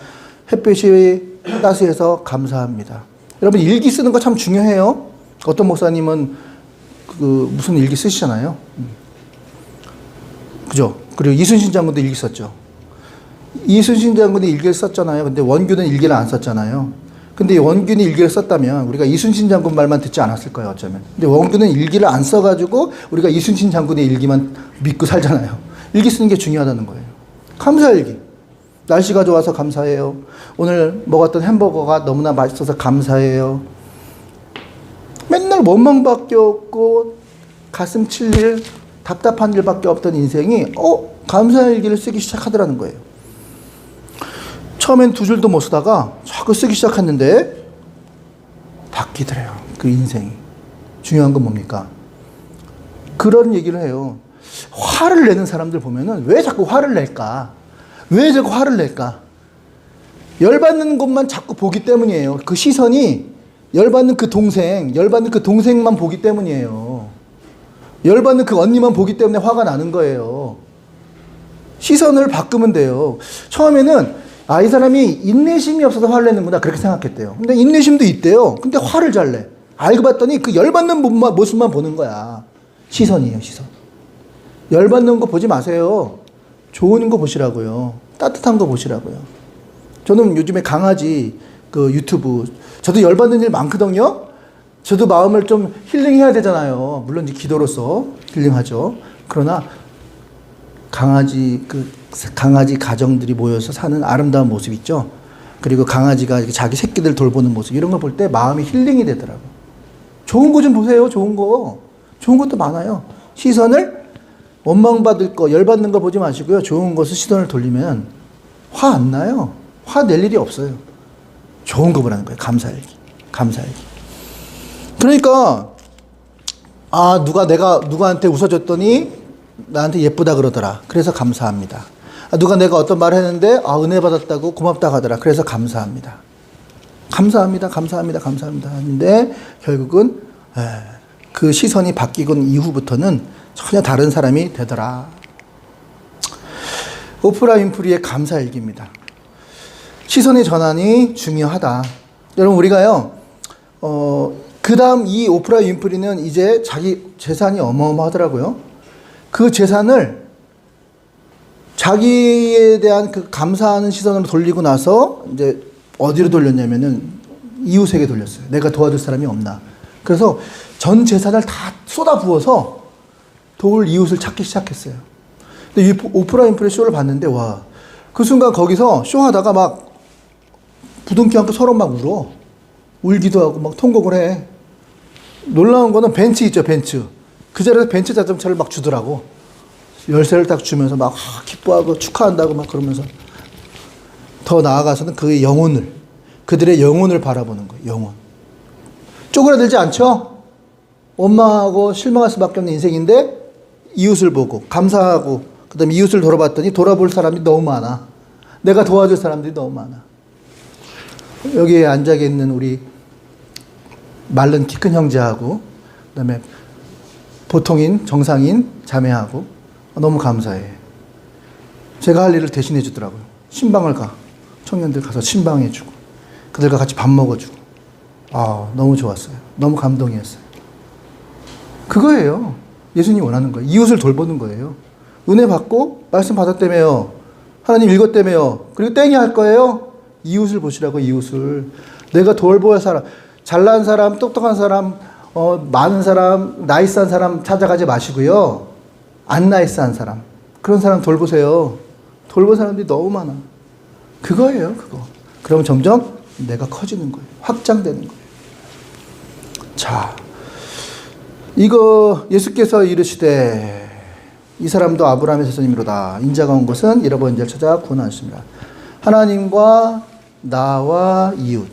햇빛이 따스해서 감사합니다. 여러분 일기 쓰는 거 참 중요해요. 어떤 목사님은 그 무슨 일기 쓰시잖아요. 그죠? 그리고 이순신 장군도 일기 썼죠. 이순신 장군이 일기를 썼잖아요. 근데 원균은 일기를 안 썼잖아요. 근데 원균이 일기를 썼다면 우리가 이순신 장군 말만 듣지 않았을 거예요, 어쩌면. 근데 원균은 일기를 안 써가지고 우리가 이순신 장군의 일기만 믿고 살잖아요. 일기 쓰는 게 중요하다는 거예요. 감사일기. 날씨가 좋아서 감사해요. 오늘 먹었던 햄버거가 너무나 맛있어서 감사해요. 맨날 원망밖에 없고 가슴 칠 일, 답답한 일밖에 없던 인생이 감사일기를 쓰기 시작하더라는 거예요. 처음엔 2줄도 못 쓰다가 자꾸 쓰기 시작했는데 바뀌더래요. 그 인생이. 중요한 건 뭡니까? 그런 얘기를 해요. 화를 내는 사람들 보면은 왜 자꾸 화를 낼까? 왜 자꾸 화를 낼까? 열받는 것만 자꾸 보기 때문이에요. 그 시선이 열받는 그 동생만 보기 때문이에요. 열받는 그 언니만 보기 때문에 화가 나는 거예요. 시선을 바꾸면 돼요. 처음에는 이 사람이 인내심이 없어서 화를 내는구나 그렇게 생각했대요. 근데 인내심도 있대요. 근데 화를 잘 내. 알고 봤더니 그 열받는 모습만 보는 거야. 시선이에요, 시선. 열받는 거 보지 마세요. 좋은 거 보시라고요. 따뜻한 거 보시라고요. 저는 요즘에 강아지 그 유튜브, 저도 열받는 일 많거든요. 저도 마음을 좀 힐링해야 되잖아요. 물론 이제 기도로서 힐링하죠. 그러나 강아지 가정들이 모여서 사는 아름다운 모습 있죠. 그리고 강아지가 자기 새끼들 돌보는 모습 이런 걸 볼 때 마음이 힐링이 되더라고. 좋은 거 좀 보세요. 좋은 거. 좋은 것도 많아요. 시선을 원망받을 거, 열받는 거 보지 마시고요. 좋은 것을 시선을 돌리면 화 안 나요. 화 낼 일이 없어요. 좋은 거 보라는 거예요. 감사일기. 감사일기. 그러니까 내가 누구한테 웃어줬더니 나한테 예쁘다 그러더라. 그래서 감사합니다. 누가 내가 어떤 말을 했는데 은혜 받았다고 고맙다 하더라. 그래서 감사합니다. 감사합니다. 하는데 결국은 그 시선이 바뀌고 이후부터는 전혀 다른 사람이 되더라. 오프라 윈프리의 감사일기입니다. 시선의 전환이 중요하다. 여러분 우리가요. 그 다음 이 오프라 윈프리는 이제 자기 재산이 어마어마하더라고요. 그 재산을 자기에 대한 그 감사하는 시선으로 돌리고 나서 이제 어디로 돌렸냐면은 이웃에게 돌렸어요. 내가 도와줄 사람이 없나. 그래서 전 재산을 다 쏟아부어서 도울 이웃을 찾기 시작했어요. 근데 이 오프라 윈프리 쇼를 봤는데 그 순간 거기서 쇼하다가 막 부둥켜 안고 서로 막 울어. 울기도 하고 막 통곡을 해. 놀라운 거는 벤츠 있죠, 벤츠. 그 자리에서 벤츠 자동차를 막 주더라고. 열쇠를 딱 주면서 막 기뻐하고 축하한다고 막 그러면서 더 나아가서는 그의 영혼을 그들의 영혼을 바라보는 거예요. 영혼. 쪼그라들지 않죠? 원망하고 실망할 수밖에 없는 인생인데 이웃을 보고 감사하고 그다음에 이웃을 돌아봤더니 돌아볼 사람이 너무 많아. 내가 도와줄 사람들이 너무 많아. 여기에 앉아 있는 우리 마른 키 큰 형제하고 그다음에 보통인 정상인 자매하고 너무 감사해. 제가 할 일을 대신해 주더라고요. 신방을 가. 청년들 가서 신방해 주고 그들과 같이 밥 먹어 주고. 너무 좋았어요. 너무 감동이었어요. 그거예요. 예수님이 원하는 거예요. 이웃을 돌보는 거예요. 은혜 받고 말씀 받았다며요. 하나님 읽었다며요. 그리고 땡이 할 거예요. 이웃을 보시라고. 이웃을. 내가 돌보야 사람, 잘난 사람, 똑똑한 사람, 많은 사람, 나이스한 사람 찾아가지 마시고요. 안 나이스한 사람, 그런 사람 돌보세요. 돌볼 사람들이 너무 많아. 그거예요. 그거. 그럼 점점 내가 커지는 거예요. 확장되는 거예요. 자, 이거 예수께서 이르시되 이 사람도 아브라함의 자손이로다. 인자가 온 것은 잃어버린 자를 찾아 구원하셨습니다. 하나님과 나와 이웃.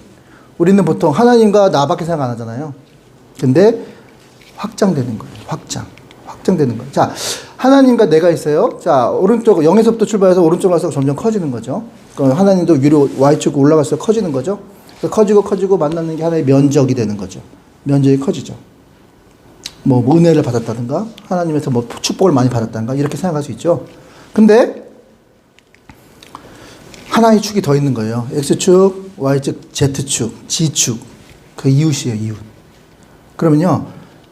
우리는 보통 하나님과 나밖에 생각 안 하잖아요. 근데 확장되는 거예요. 확장되는 거예요. 자, 하나님과 내가 있어요. 자, 오른쪽 0에서부터 출발해서 오른쪽으로 가서 점점 커지는 거죠. 그럼 하나님도 위로 Y축 올라가서 커지는 거죠. 커지고 만나는 게 하나의 면적이 되는 거죠. 면적이 커지죠. 뭐 은혜를 받았다든가 하나님에서 뭐 축복을 많이 받았다든가 이렇게 생각할 수 있죠. 근데 하나의 축이 더 있는 거예요. X축, Y축, Z축, G축. 그 이웃이에요. 이웃. 그러면요.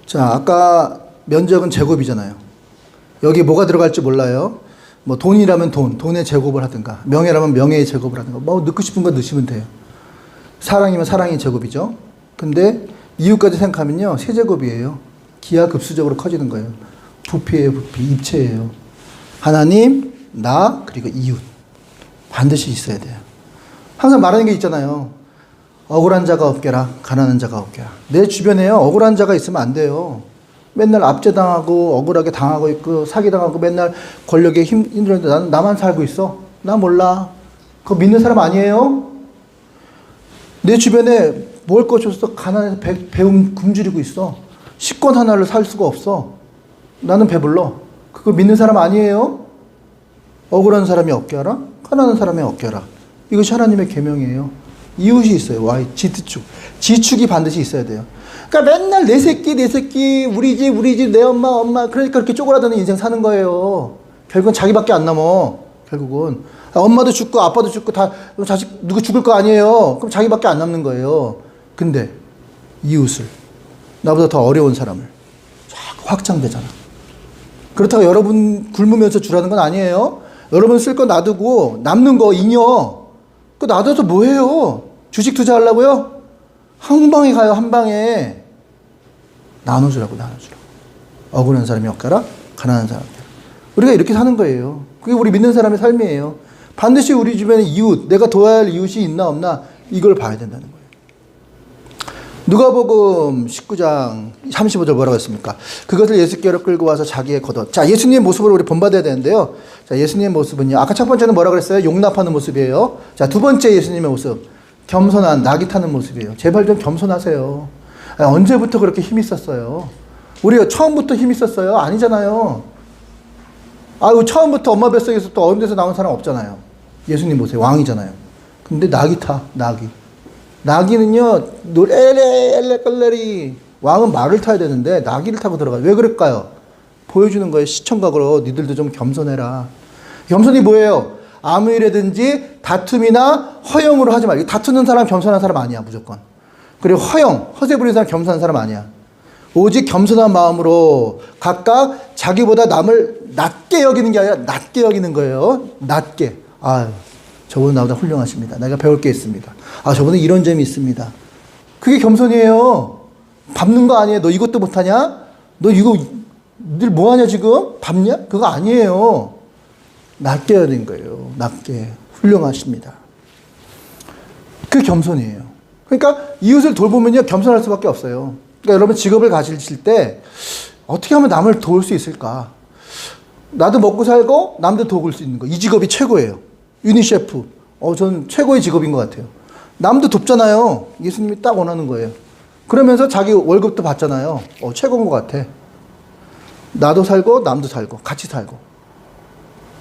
자, 아까 면적은 제곱이잖아요. 여기 뭐가 들어갈지 몰라요. 뭐 돈이라면 돈의 제곱을 하든가 명예라면 명예의 제곱을 하든가 뭐 넣고 싶은 거 넣으시면 돼요. 사랑이면 사랑의 제곱이죠. 근데 이웃까지 생각하면요. 세제곱이에요. 기하급수적으로 커지는 거예요. 부피예요. 부피. 입체예요. 하나님, 나, 그리고 이웃. 반드시 있어야 돼요. 항상 말하는 게 있잖아요. 억울한 자가 없게라. 가난한 자가 없게라. 내 주변에요. 억울한 자가 있으면 안 돼요. 맨날 압제당하고 억울하게 당하고 있고 사기당하고 맨날 권력에 힘들었는데 나만 살고 있어. 나 몰라. 그거 믿는 사람 아니에요? 내 주변에 먹을 것 줘서 가난해서 굶주리고 있어. 식권 하나를 살 수가 없어. 나는 배불러. 그거 믿는 사람 아니에요? 억울한 사람이 없게 하라. 가난한 사람이 없게 하라. 이것이 하나님의 계명이에요. 이웃이 있어요. Y, Z축. G축이 반드시 있어야 돼요. 그러니까 맨날 내 새끼, 우리 집, 내 엄마. 그러니까 그렇게 쪼그라드는 인생 사는 거예요. 결국은 자기밖에 안 남어. 결국은. 엄마도 죽고 아빠도 죽고 다 자식 누구 죽을 거 아니에요. 그럼 자기밖에 안 남는 거예요. 근데 이웃을, 나보다 더 어려운 사람을 자꾸 확장되잖아. 그렇다고 여러분 굶으면서 주라는 건 아니에요. 여러분 쓸 거 놔두고 남는 거 잉여. 그거 놔둬서 뭐해요? 주식 투자하려고요? 한 방에 가요. 한 방에. 나눠주라고. 억울한 사람이 없가라. 가난한 사람이. 우리가 이렇게 사는 거예요. 그게 우리 믿는 사람의 삶이에요. 반드시 우리 주변에 이웃, 내가 도와야 할 이웃이 있나 없나 이걸 봐야 된다는 거예요. 누가복음 19장 35절 뭐라고 했습니까? 그것을 예수께로 끌고 와서 자기의 겉옷. 자, 예수님의 모습을 우리 본받아야 되는데요. 자, 예수님의 모습은요. 아까 첫 번째는 뭐라고 그랬어요? 용납하는 모습이에요. 자, 두 번째 예수님의 모습. 겸손한, 낙이 타는 모습이에요. 제발 좀 겸손하세요. 언제부터 그렇게 힘이 있었어요? 우리가 처음부터 힘이 있었어요? 아니잖아요. 처음부터 엄마 뱃속에서 또 어느 데서 나온 사람 없잖아요. 예수님 보세요. 왕이잖아요. 근데 낙이 타, 낙이. 나귀는요, 엘레 왕은 말을 타야 되는데 나귀를 타고 들어가요. 왜 그럴까요? 보여주는 거예요. 시청각으로 니들도 좀 겸손해라. 겸손이 뭐예요? 아무 일이든지 다툼이나 허영으로 하지 말고. 다투는 사람 겸손한 사람 아니야, 무조건. 그리고 허세 부리는 사람 겸손한 사람 아니야. 오직 겸손한 마음으로 각각 자기보다 남을 낮게 여기는 게 아니라 낮게 여기는 거예요. 낮게. 저분은 나보다 훌륭하십니다. 내가 배울 게 있습니다. 저분은 이런 점이 있습니다. 그게 겸손이에요. 밟는 거 아니에요. 너 이것도 못하냐? 너 이거 늘 뭐하냐 지금? 밟냐? 그거 아니에요. 낮게 해야 되는 거예요. 낮게. 훌륭하십니다. 그게 겸손이에요. 그러니까 이웃을 돌보면요. 겸손할 수밖에 없어요. 그러니까 여러분 직업을 가지실 때 어떻게 하면 남을 도울 수 있을까? 나도 먹고 살고 남도 도울 수 있는 거. 이 직업이 최고예요. 유니셰프. 저는 최고의 직업인 것 같아요. 남도 돕잖아요. 예수님이 딱 원하는 거예요. 그러면서 자기 월급도 받잖아요. 최고인 것 같아. 나도 살고 남도 살고 같이 살고.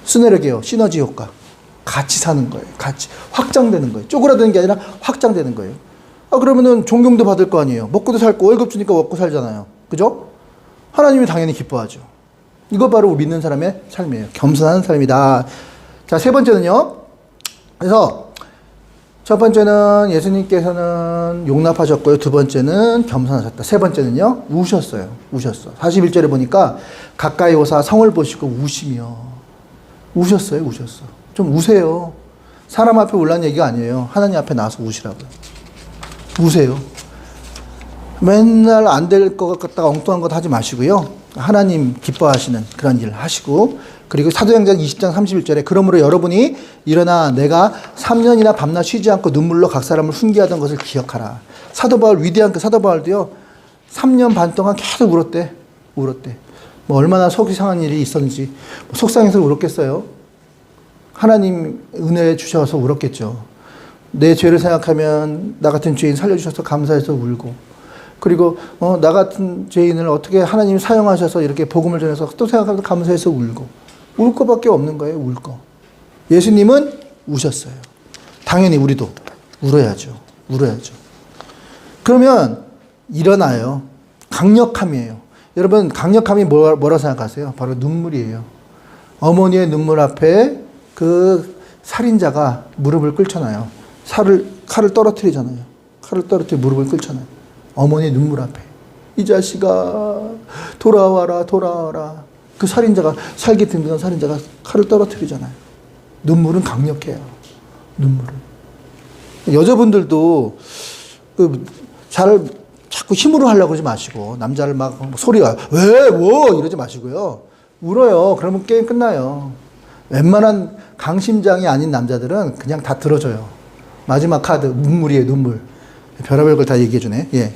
스네르게요. 시너지 효과. 같이 사는 거예요. 같이 확장되는 거예요. 쪼그라드는 게 아니라 확장되는 거예요. 그러면은 존경도 받을 거 아니에요. 먹고도 살고 월급 주니까 먹고 살잖아요. 그죠? 하나님이 당연히 기뻐하죠. 이거 바로 믿는 사람의 삶이에요. 겸손한 삶이다. 자, 세 번째는요. 그래서 첫 번째는 예수님께서는 용납하셨고요. 두 번째는 겸손하셨다. 세 번째는요. 우셨어요. 우셨어. 41절에 보니까 가까이 오사 성을 보시고 우시며 우셨어요. 우셨어. 좀 우세요. 사람 앞에 올라는 얘기가 아니에요. 하나님 앞에 나와서 우시라고요. 우세요. 맨날 안 될 것 같다가 엉뚱한 것 하지 마시고요. 하나님 기뻐하시는 그런 일 하시고, 그리고 사도행전 20장 31절에 그러므로 여러분이 일어나 내가 3년이나 밤낮 쉬지 않고 눈물로 각 사람을 훈계하던 것을 기억하라. 사도 바울, 위대한 그 사도 바울도요 3년 반 동안 계속 울었대. 뭐 얼마나 속이 상한 일이 있었는지 속상해서 울었겠어요. 하나님 은혜 주셔서 울었겠죠. 내 죄를 생각하면 나 같은 죄인 살려주셔서 감사해서 울고, 그리고 나 같은 죄인을 어떻게 하나님이 사용하셔서 이렇게 복음을 전해서 또 생각하면서 감사해서 울고, 울 거밖에 없는 거예요. 울 거. 예수님은 우셨어요. 당연히 우리도 울어야죠. 그러면 일어나요. 강력함이에요. 여러분, 강력함이 뭐라 생각하세요? 바로 눈물이에요. 어머니의 눈물 앞에 그 살인자가 무릎을 꿇잖아요. 칼을 떨어뜨리잖아요. 칼을 떨어뜨려 무릎을 꿇잖아요. 어머니의 눈물 앞에. 이 자식아, 돌아와라. 그 살인자가, 살기 든든한 살인자가 칼을 떨어뜨리잖아요. 눈물은 강력해요. 눈물은. 여자분들도 자꾸 힘으로 하려고 그러지 마시고, 남자를 막 소리가, 왜, 이러지 마시고요. 울어요. 그러면 게임 끝나요. 웬만한 강심장이 아닌 남자들은 그냥 다 들어줘요. 마지막 카드, 눈물이에요, 눈물. 별의별 걸 다 얘기해주네. 예.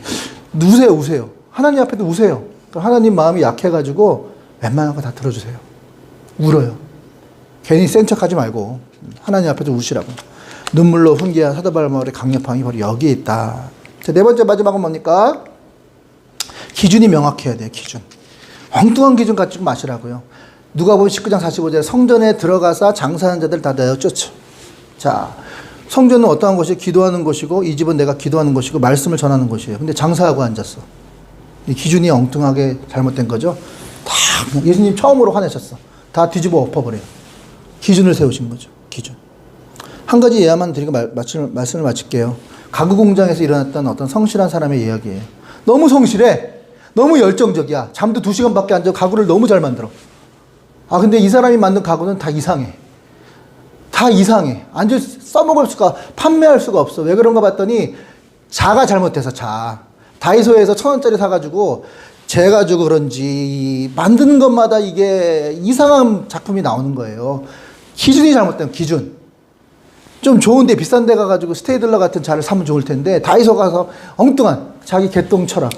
우세요. 하나님 앞에도 우세요. 하나님 마음이 약해가지고 웬만한 거 다 들어주세요. 울어요. 괜히 센 척 하지 말고 하나님 앞에도 우시라고. 눈물로 훈계한 사도 바울의 강력함이 바로 여기에 있다. 자, 네 번째 마지막은 뭡니까? 기준이 명확해야 돼요, 기준. 엉뚱한 기준 가지고 마시라고요. 누가복음 19장 45절에 성전에 들어가서 장사하는 자들 다 내어 쫓죠. 자, 성전은 어떠한 곳이 기도하는 곳이고, 이 집은 내가 기도하는 곳이고 말씀을 전하는 곳이에요. 근데 장사하고 앉았어. 이 기준이 엉뚱하게 잘못된 거죠. 다 예수님 처음으로 화내셨어. 다 뒤집어 엎어버려요. 기준을 세우신 거죠. 기준. 한 가지 예화만 드리고 말씀을 마칠게요. 가구 공장에서 일어났던 어떤 성실한 사람의 이야기예요. 너무 성실해. 너무 열정적이야. 잠도 2시간밖에 안 자고 가구를 너무 잘 만들어. 근데 이 사람이 만든 가구는 다 이상해. 완전 써먹을 수가, 판매할 수가 없어. 왜 그런가 봤더니 자가 잘못해서 다이소에서 1,000원짜리 사가지고 재가지고 그런지 만드는 것마다 이게 이상한 작품이 나오는 거예요. 기준이 잘못된 기준. 좀 좋은데 비싼 데 가가지고 스테이들러 같은 차를 사면 좋을 텐데 다이소 가서 엉뚱한 자기 개똥 철학,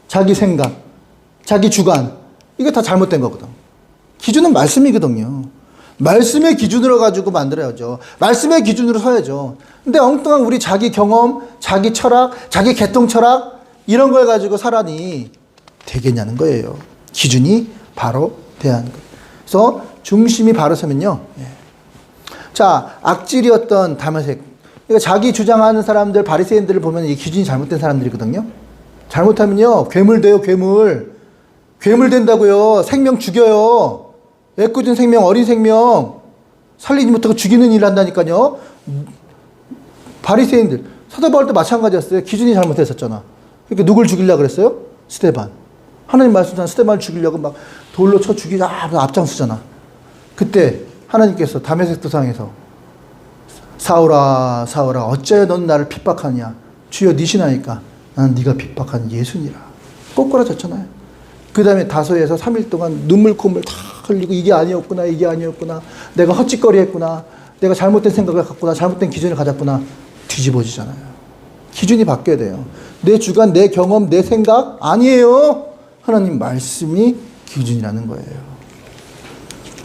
자기 생각, 자기 주관, 이게 다 잘못된 거거든. 기준은 말씀이거든요. 말씀의 기준으로 가지고 만들어야죠. 말씀의 기준으로 서야죠. 근데 엉뚱한 우리 자기 경험, 자기 철학, 자기 개똥 철학, 이런 걸 가지고 살아니 되겠냐는 거예요. 기준이 바로 돼야 하는 거예요. 그래서 중심이 바로 서면요. 자, 악질이었던 다메섹. 그러니까 자기 주장하는 사람들, 바리새인들을 보면 이 기준이 잘못된 사람들이거든요. 잘못하면요, 괴물 돼요, 괴물. 괴물 된다고요. 생명 죽여요. 애꿎은 생명, 어린 생명 살리지 못하고 죽이는 일을 한다니까요. 바리새인들, 사도 바울도 마찬가지였어요. 기준이 잘못했었잖아. 그러니까 누굴 죽이려고 그랬어요? 스데반. 하나님 말씀상 스데반을 죽이려고 막 돌로 쳐 죽이자 앞장서잖아. 그때 하나님께서 다메섹 도상에서 사울아 어째 넌 나를 핍박하냐. 주여 니시나이까 나는 네가 핍박한 예수니라. 꼬꾸라졌잖아요. 그 다음에 다소에서 3일 동안 눈물 콧물 다 흘리고 이게 아니었구나. 내가 헛짓거리 했구나. 내가 잘못된 생각을 갖구나. 잘못된 기준을 가졌구나. 뒤집어지잖아요. 기준이 바뀌어야 돼요. 내 주관, 내 경험, 내 생각 아니에요. 하나님 말씀이 기준이라는 거예요.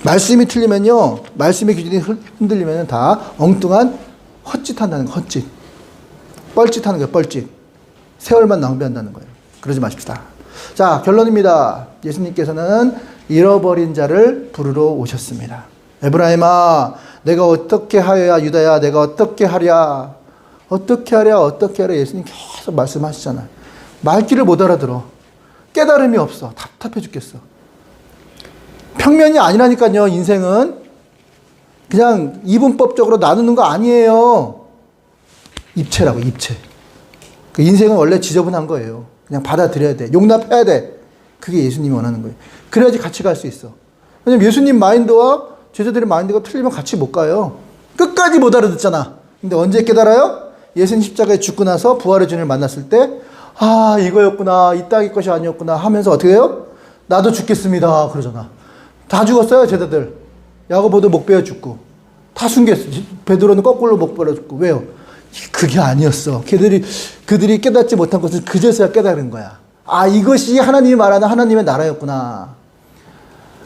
말씀이 틀리면요, 말씀의 기준이 흔들리면 다 엉뚱한 헛짓 한다는 거, 헛짓. 뻘짓하는 거예요. 뻘짓. 세월만 낭비한다는 거예요. 그러지 마십시다. 자, 결론입니다. 예수님께서는 잃어버린 자를 부르러 오셨습니다. 에브라임아, 내가 어떻게 하여야, 유다야, 내가 어떻게 하랴, 어떻게 하랴, 어떻게 하랴. 예수님 계속 말씀하시잖아요. 말귀를 못 알아들어. 깨달음이 없어. 답답해 죽겠어. 평면이 아니라니까요. 인생은 그냥 이분법적으로 나누는 거 아니에요. 입체라고, 입체. 그 인생은 원래 지저분한 거예요. 그냥 받아들여야 돼. 용납해야 돼. 그게 예수님이 원하는 거예요. 그래야지 같이 갈 수 있어. 왜냐면 예수님 마인드와 제자들의 마인드가 틀리면 같이 못 가요. 끝까지 못 알아듣잖아. 근데 언제 깨달아요? 예수님 십자가에 죽고 나서 부활의 주님을 만났을 때, 아, 이거였구나. 이 땅의 것이 아니었구나 하면서 어떻게 해요? 나도 죽겠습니다. 그러잖아. 다 죽었어요, 제자들. 야고보도 목 베어 죽고. 다 숨겼어. 베드로는 거꾸로 목 베어 죽고. 왜요? 그게 아니었어. 그들이 깨닫지 못한 것을 그제서야 깨달은 거야. 아, 이것이 하나님이 말하는 하나님의 나라였구나.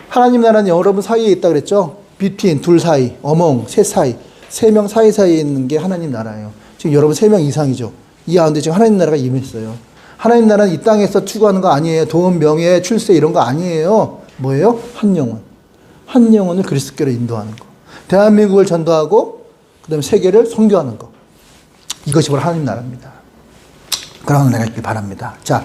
하나님 나라는 여러분 사이에 있다 그랬죠? between, 둘 사이, among, 셋 사이, 3명 사이사이에 있는 게 하나님 나라예요. 지금 여러분 3명 이상이죠. 이 가운데 지금 하나님 나라가 임했어요. 하나님 나라는 이 땅에서 추구하는 거 아니에요. 돈, 명예, 출세 이런 거 아니에요. 뭐예요? 한 영혼. 한 영혼을 그리스도께로 인도하는 거. 대한민국을 전도하고 그 다음에 세계를 선교하는 거. 이것이 바로 하나님 나라입니다. 그런 은혜가 있길 바랍니다. 자,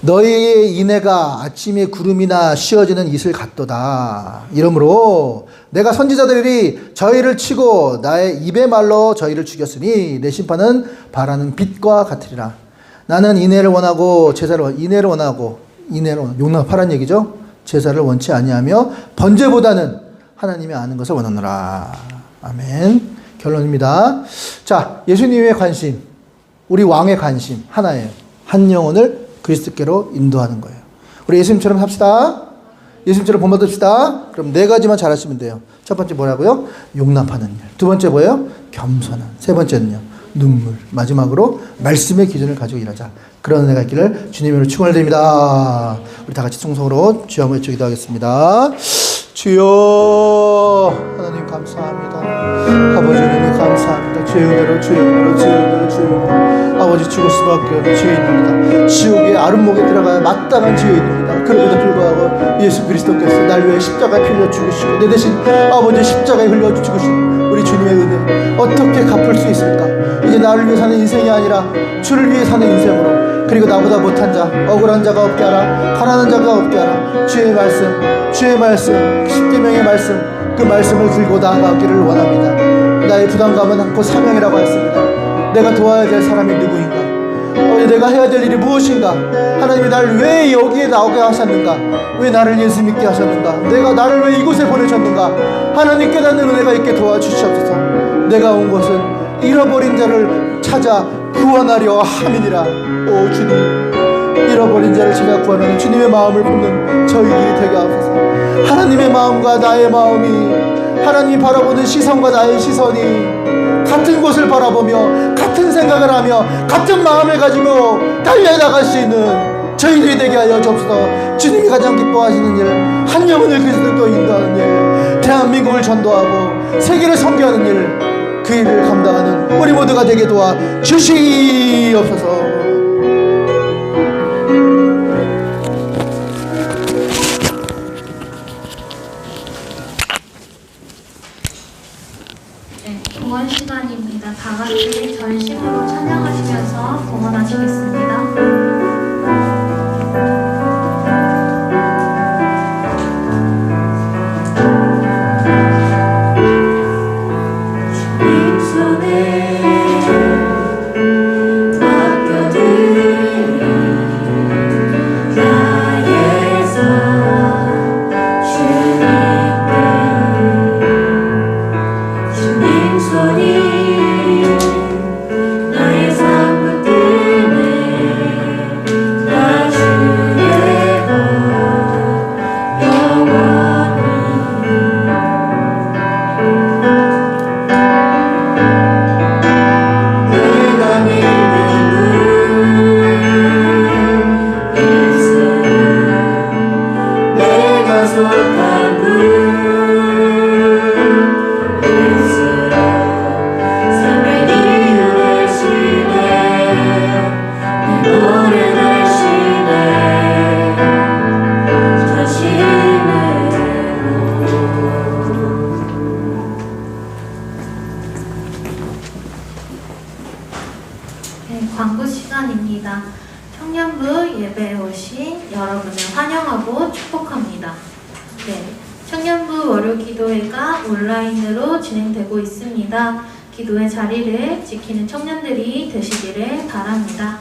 너희의 인애가 아침에 구름이나 씌어지는 이슬 같도다. 이러므로 내가 선지자들이 저희를 치고 나의 입의 말로 저희를 죽였으니 내 심판은 바라는 빛과 같으리라. 나는 인애를 원하고 인애를 원하고 용납하라는 얘기죠. 제사를 원치 아니하며 번제보다는 하나님이 아는 것을 원하노라. 아멘. 결론입니다. 자, 예수님의 관심, 우리 왕의 관심 하나예요. 한 영혼을 그리스도께로 인도하는 거예요. 우리 예수님처럼 합시다. 예수님처럼 본받읍시다. 그럼 4가지만 잘하시면 돼요. 첫 번째 뭐라고요? 용납하는 일. 두 번째 뭐예요? 겸손한. 세 번째는요? 눈물. 마지막으로 말씀의 기준을 가지고 일하자. 그런 은혜가 있기를 주님으로 축원을 드립니다. 우리 다 같이 충성으로 주여 한번 외치기도 하겠습니다. 주여 하나님 감사합니다. 아버지 하나님 감사합니다. 주의 은혜로 주의 은혜로 주의 은혜로 주의 은혜로 아버지 죽을 수밖에 없는 죄인입니다. 지옥의 아름목에 들어가야 마땅한 죄인입니다. 그럼에도 불구하고 예수 그리스도께서 날 위해 십자가에 흘려 죽으시고 내 대신 아버지 십자가에 흘려 죽으신 우리 주님의 은혜 어떻게 갚을 수 있을까? 이제 나를 위해 사는 인생이 아니라 주를 위해 사는 인생으로 그리고 나보다 못한 자, 억울한 자가 없게 하라, 가난한 자가 없게 하라. 주의 말씀, 십계명의 말씀, 그 말씀을 들고 나아가기를 원합니다. 나의 부담감은 않고 사명이라고 했습니다. 내가 도와야 될 사람이 누구인가? 내가 해야 될 일이 무엇인가? 하나님이 나를 왜 여기에 나오게 하셨는가? 왜 나를 예수 믿게 하셨는가? 내가 나를 왜 이곳에 보내셨는가? 하나님 깨닫는 은혜가 있게 도와주시옵소서. 내가 온 곳은 잃어버린 자를 찾아 구원하려 함이니라. 오 주님, 잃어버린 자를 찾아 구원하는 주님의 마음을 품는 저희들이 되게 하소서. 하나님의 마음과 나의 마음이, 하나님 바라보는 시선과 나의 시선이 같은 곳을 바라보며 같은 생각을 하며 같은 마음을 가지고 달려나갈 수 있는 저희들이 되게 하여 주옵소서. 주님이 가장 기뻐하시는 일, 한 영혼을 그리스도로 인도하는 일, 대한민국을 전도하고 세계를 선교하는 일, 그 일을 감당하는 우리 모두가 되게 도와 주시옵소서. 네, 봉헌 시간입니다. 다 같이 전심으로 찬양하시면서 봉헌하시겠습니다. 주님 손에 맡겨져 네, 광고 시간입니다. 청년부 예배에 오신 여러분을 환영하고 축복합니다. 네, 청년부 월요 기도회가 온라인으로 진행되고 있습니다. 기도회 자리를 지키는 청년들이 되시기를 바랍니다.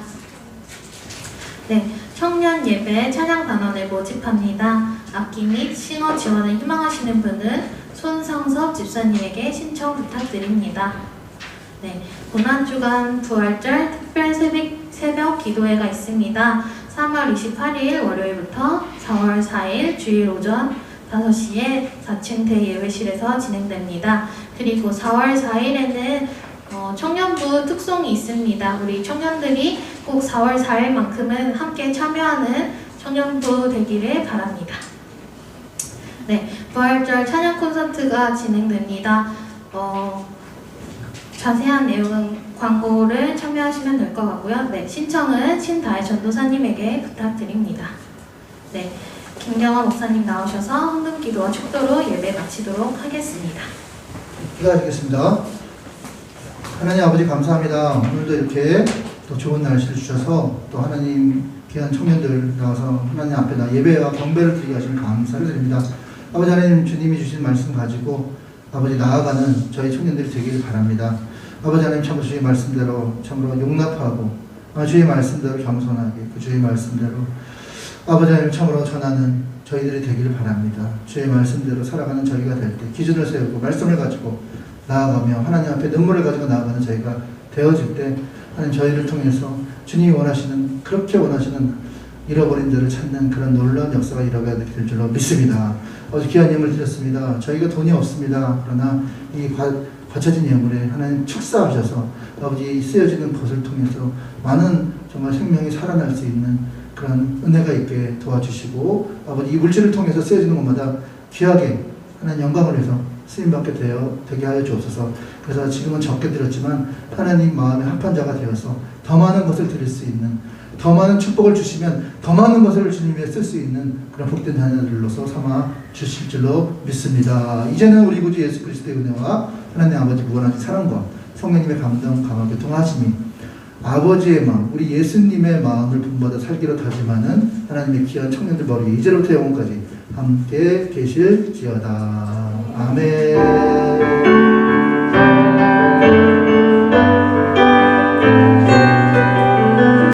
네, 청년 예배 찬양 단원을 모집합니다. 악기 및 싱어 지원을 희망하시는 분은 손상섭 집사님에게 신청 부탁드립니다. 네, 고난주간 부활절 특별 새벽 기도회가 있습니다. 3월 28일 월요일부터 4월 4일 주일 오전 5시에 4층 대예배실에서 진행됩니다. 그리고 4월 4일에는 청년부 특송이 있습니다. 우리 청년들이 꼭 4월 4일만큼은 함께 참여하는 청년부 되기를 바랍니다. 네, 부활절 찬양 콘서트가 진행됩니다. 자세한 내용은 광고를 참여하시면 될 것 같고요. 네, 신청은 신다혜 전도사님에게 부탁드립니다. 네, 김경화 목사님 나오셔서 헌금기도와 축도로 예배 마치도록 하겠습니다. 기도하시겠습니다. 하나님 아버지 감사합니다. 오늘도 이렇게 또 좋은 날씨를 주셔서 또 하나님 귀한 청년들 나와서 하나님 앞에 나 예배와 경배를 드리게 하시는 감사를 드립니다. 아버지 하나님 주님이 주신 말씀 가지고 아버지 나아가는 저희 청년들이 되기를 바랍니다. 아버지 하나님 참으로 주의 말씀대로 참으로 용납하고 주의 말씀대로 겸손하게 그 주의 말씀대로 아버지 하나님 참으로 전하는 저희들이 되기를 바랍니다. 주의 말씀대로 살아가는 저희가 될 때 기준을 세우고 말씀을 가지고 나아가며 하나님 앞에 눈물을 가지고 나아가는 저희가 되어질 때 하나님 저희를 통해서 주님이 원하시는 그렇게 원하시는 잃어버린 데를 찾는 그런 놀라운 역사가 일어나게 될 줄로 믿습니다. 어제 귀한 예물 드렸습니다. 저희가 돈이 없습니다. 그러나 이 바쳐진 예물에 하나님 축사하셔서 아버지 쓰여지는 것을 통해서 많은 정말 생명이 살아날 수 있는 그런 은혜가 있게 도와주시고 아버지 이 물질을 통해서 쓰여지는 것마다 귀하게 하나님 영광을 위해서 쓰임받게 되게 하여 주옵소서. 그래서 지금은 적게 드렸지만 하나님 마음의 합판자가 되어서 더 많은 것을 드릴 수 있는 더 많은 축복을 주시면 더 많은 것을 주님 위해 쓸 수 있는 그런 복된 자녀들로서 삼아 주실 줄로 믿습니다. 이제는 우리 구주 예수 그리스도의 은혜와 하나님 아버지 무한하신 사랑과 성령님의 감동 강하게 교통하심이 아버지의 마음, 우리 예수님의 마음을 본받아 살기로 다짐하는 하나님의 귀한 청년들 머리에 이제로부터 영원까지 함께 계실지어다. 아멘.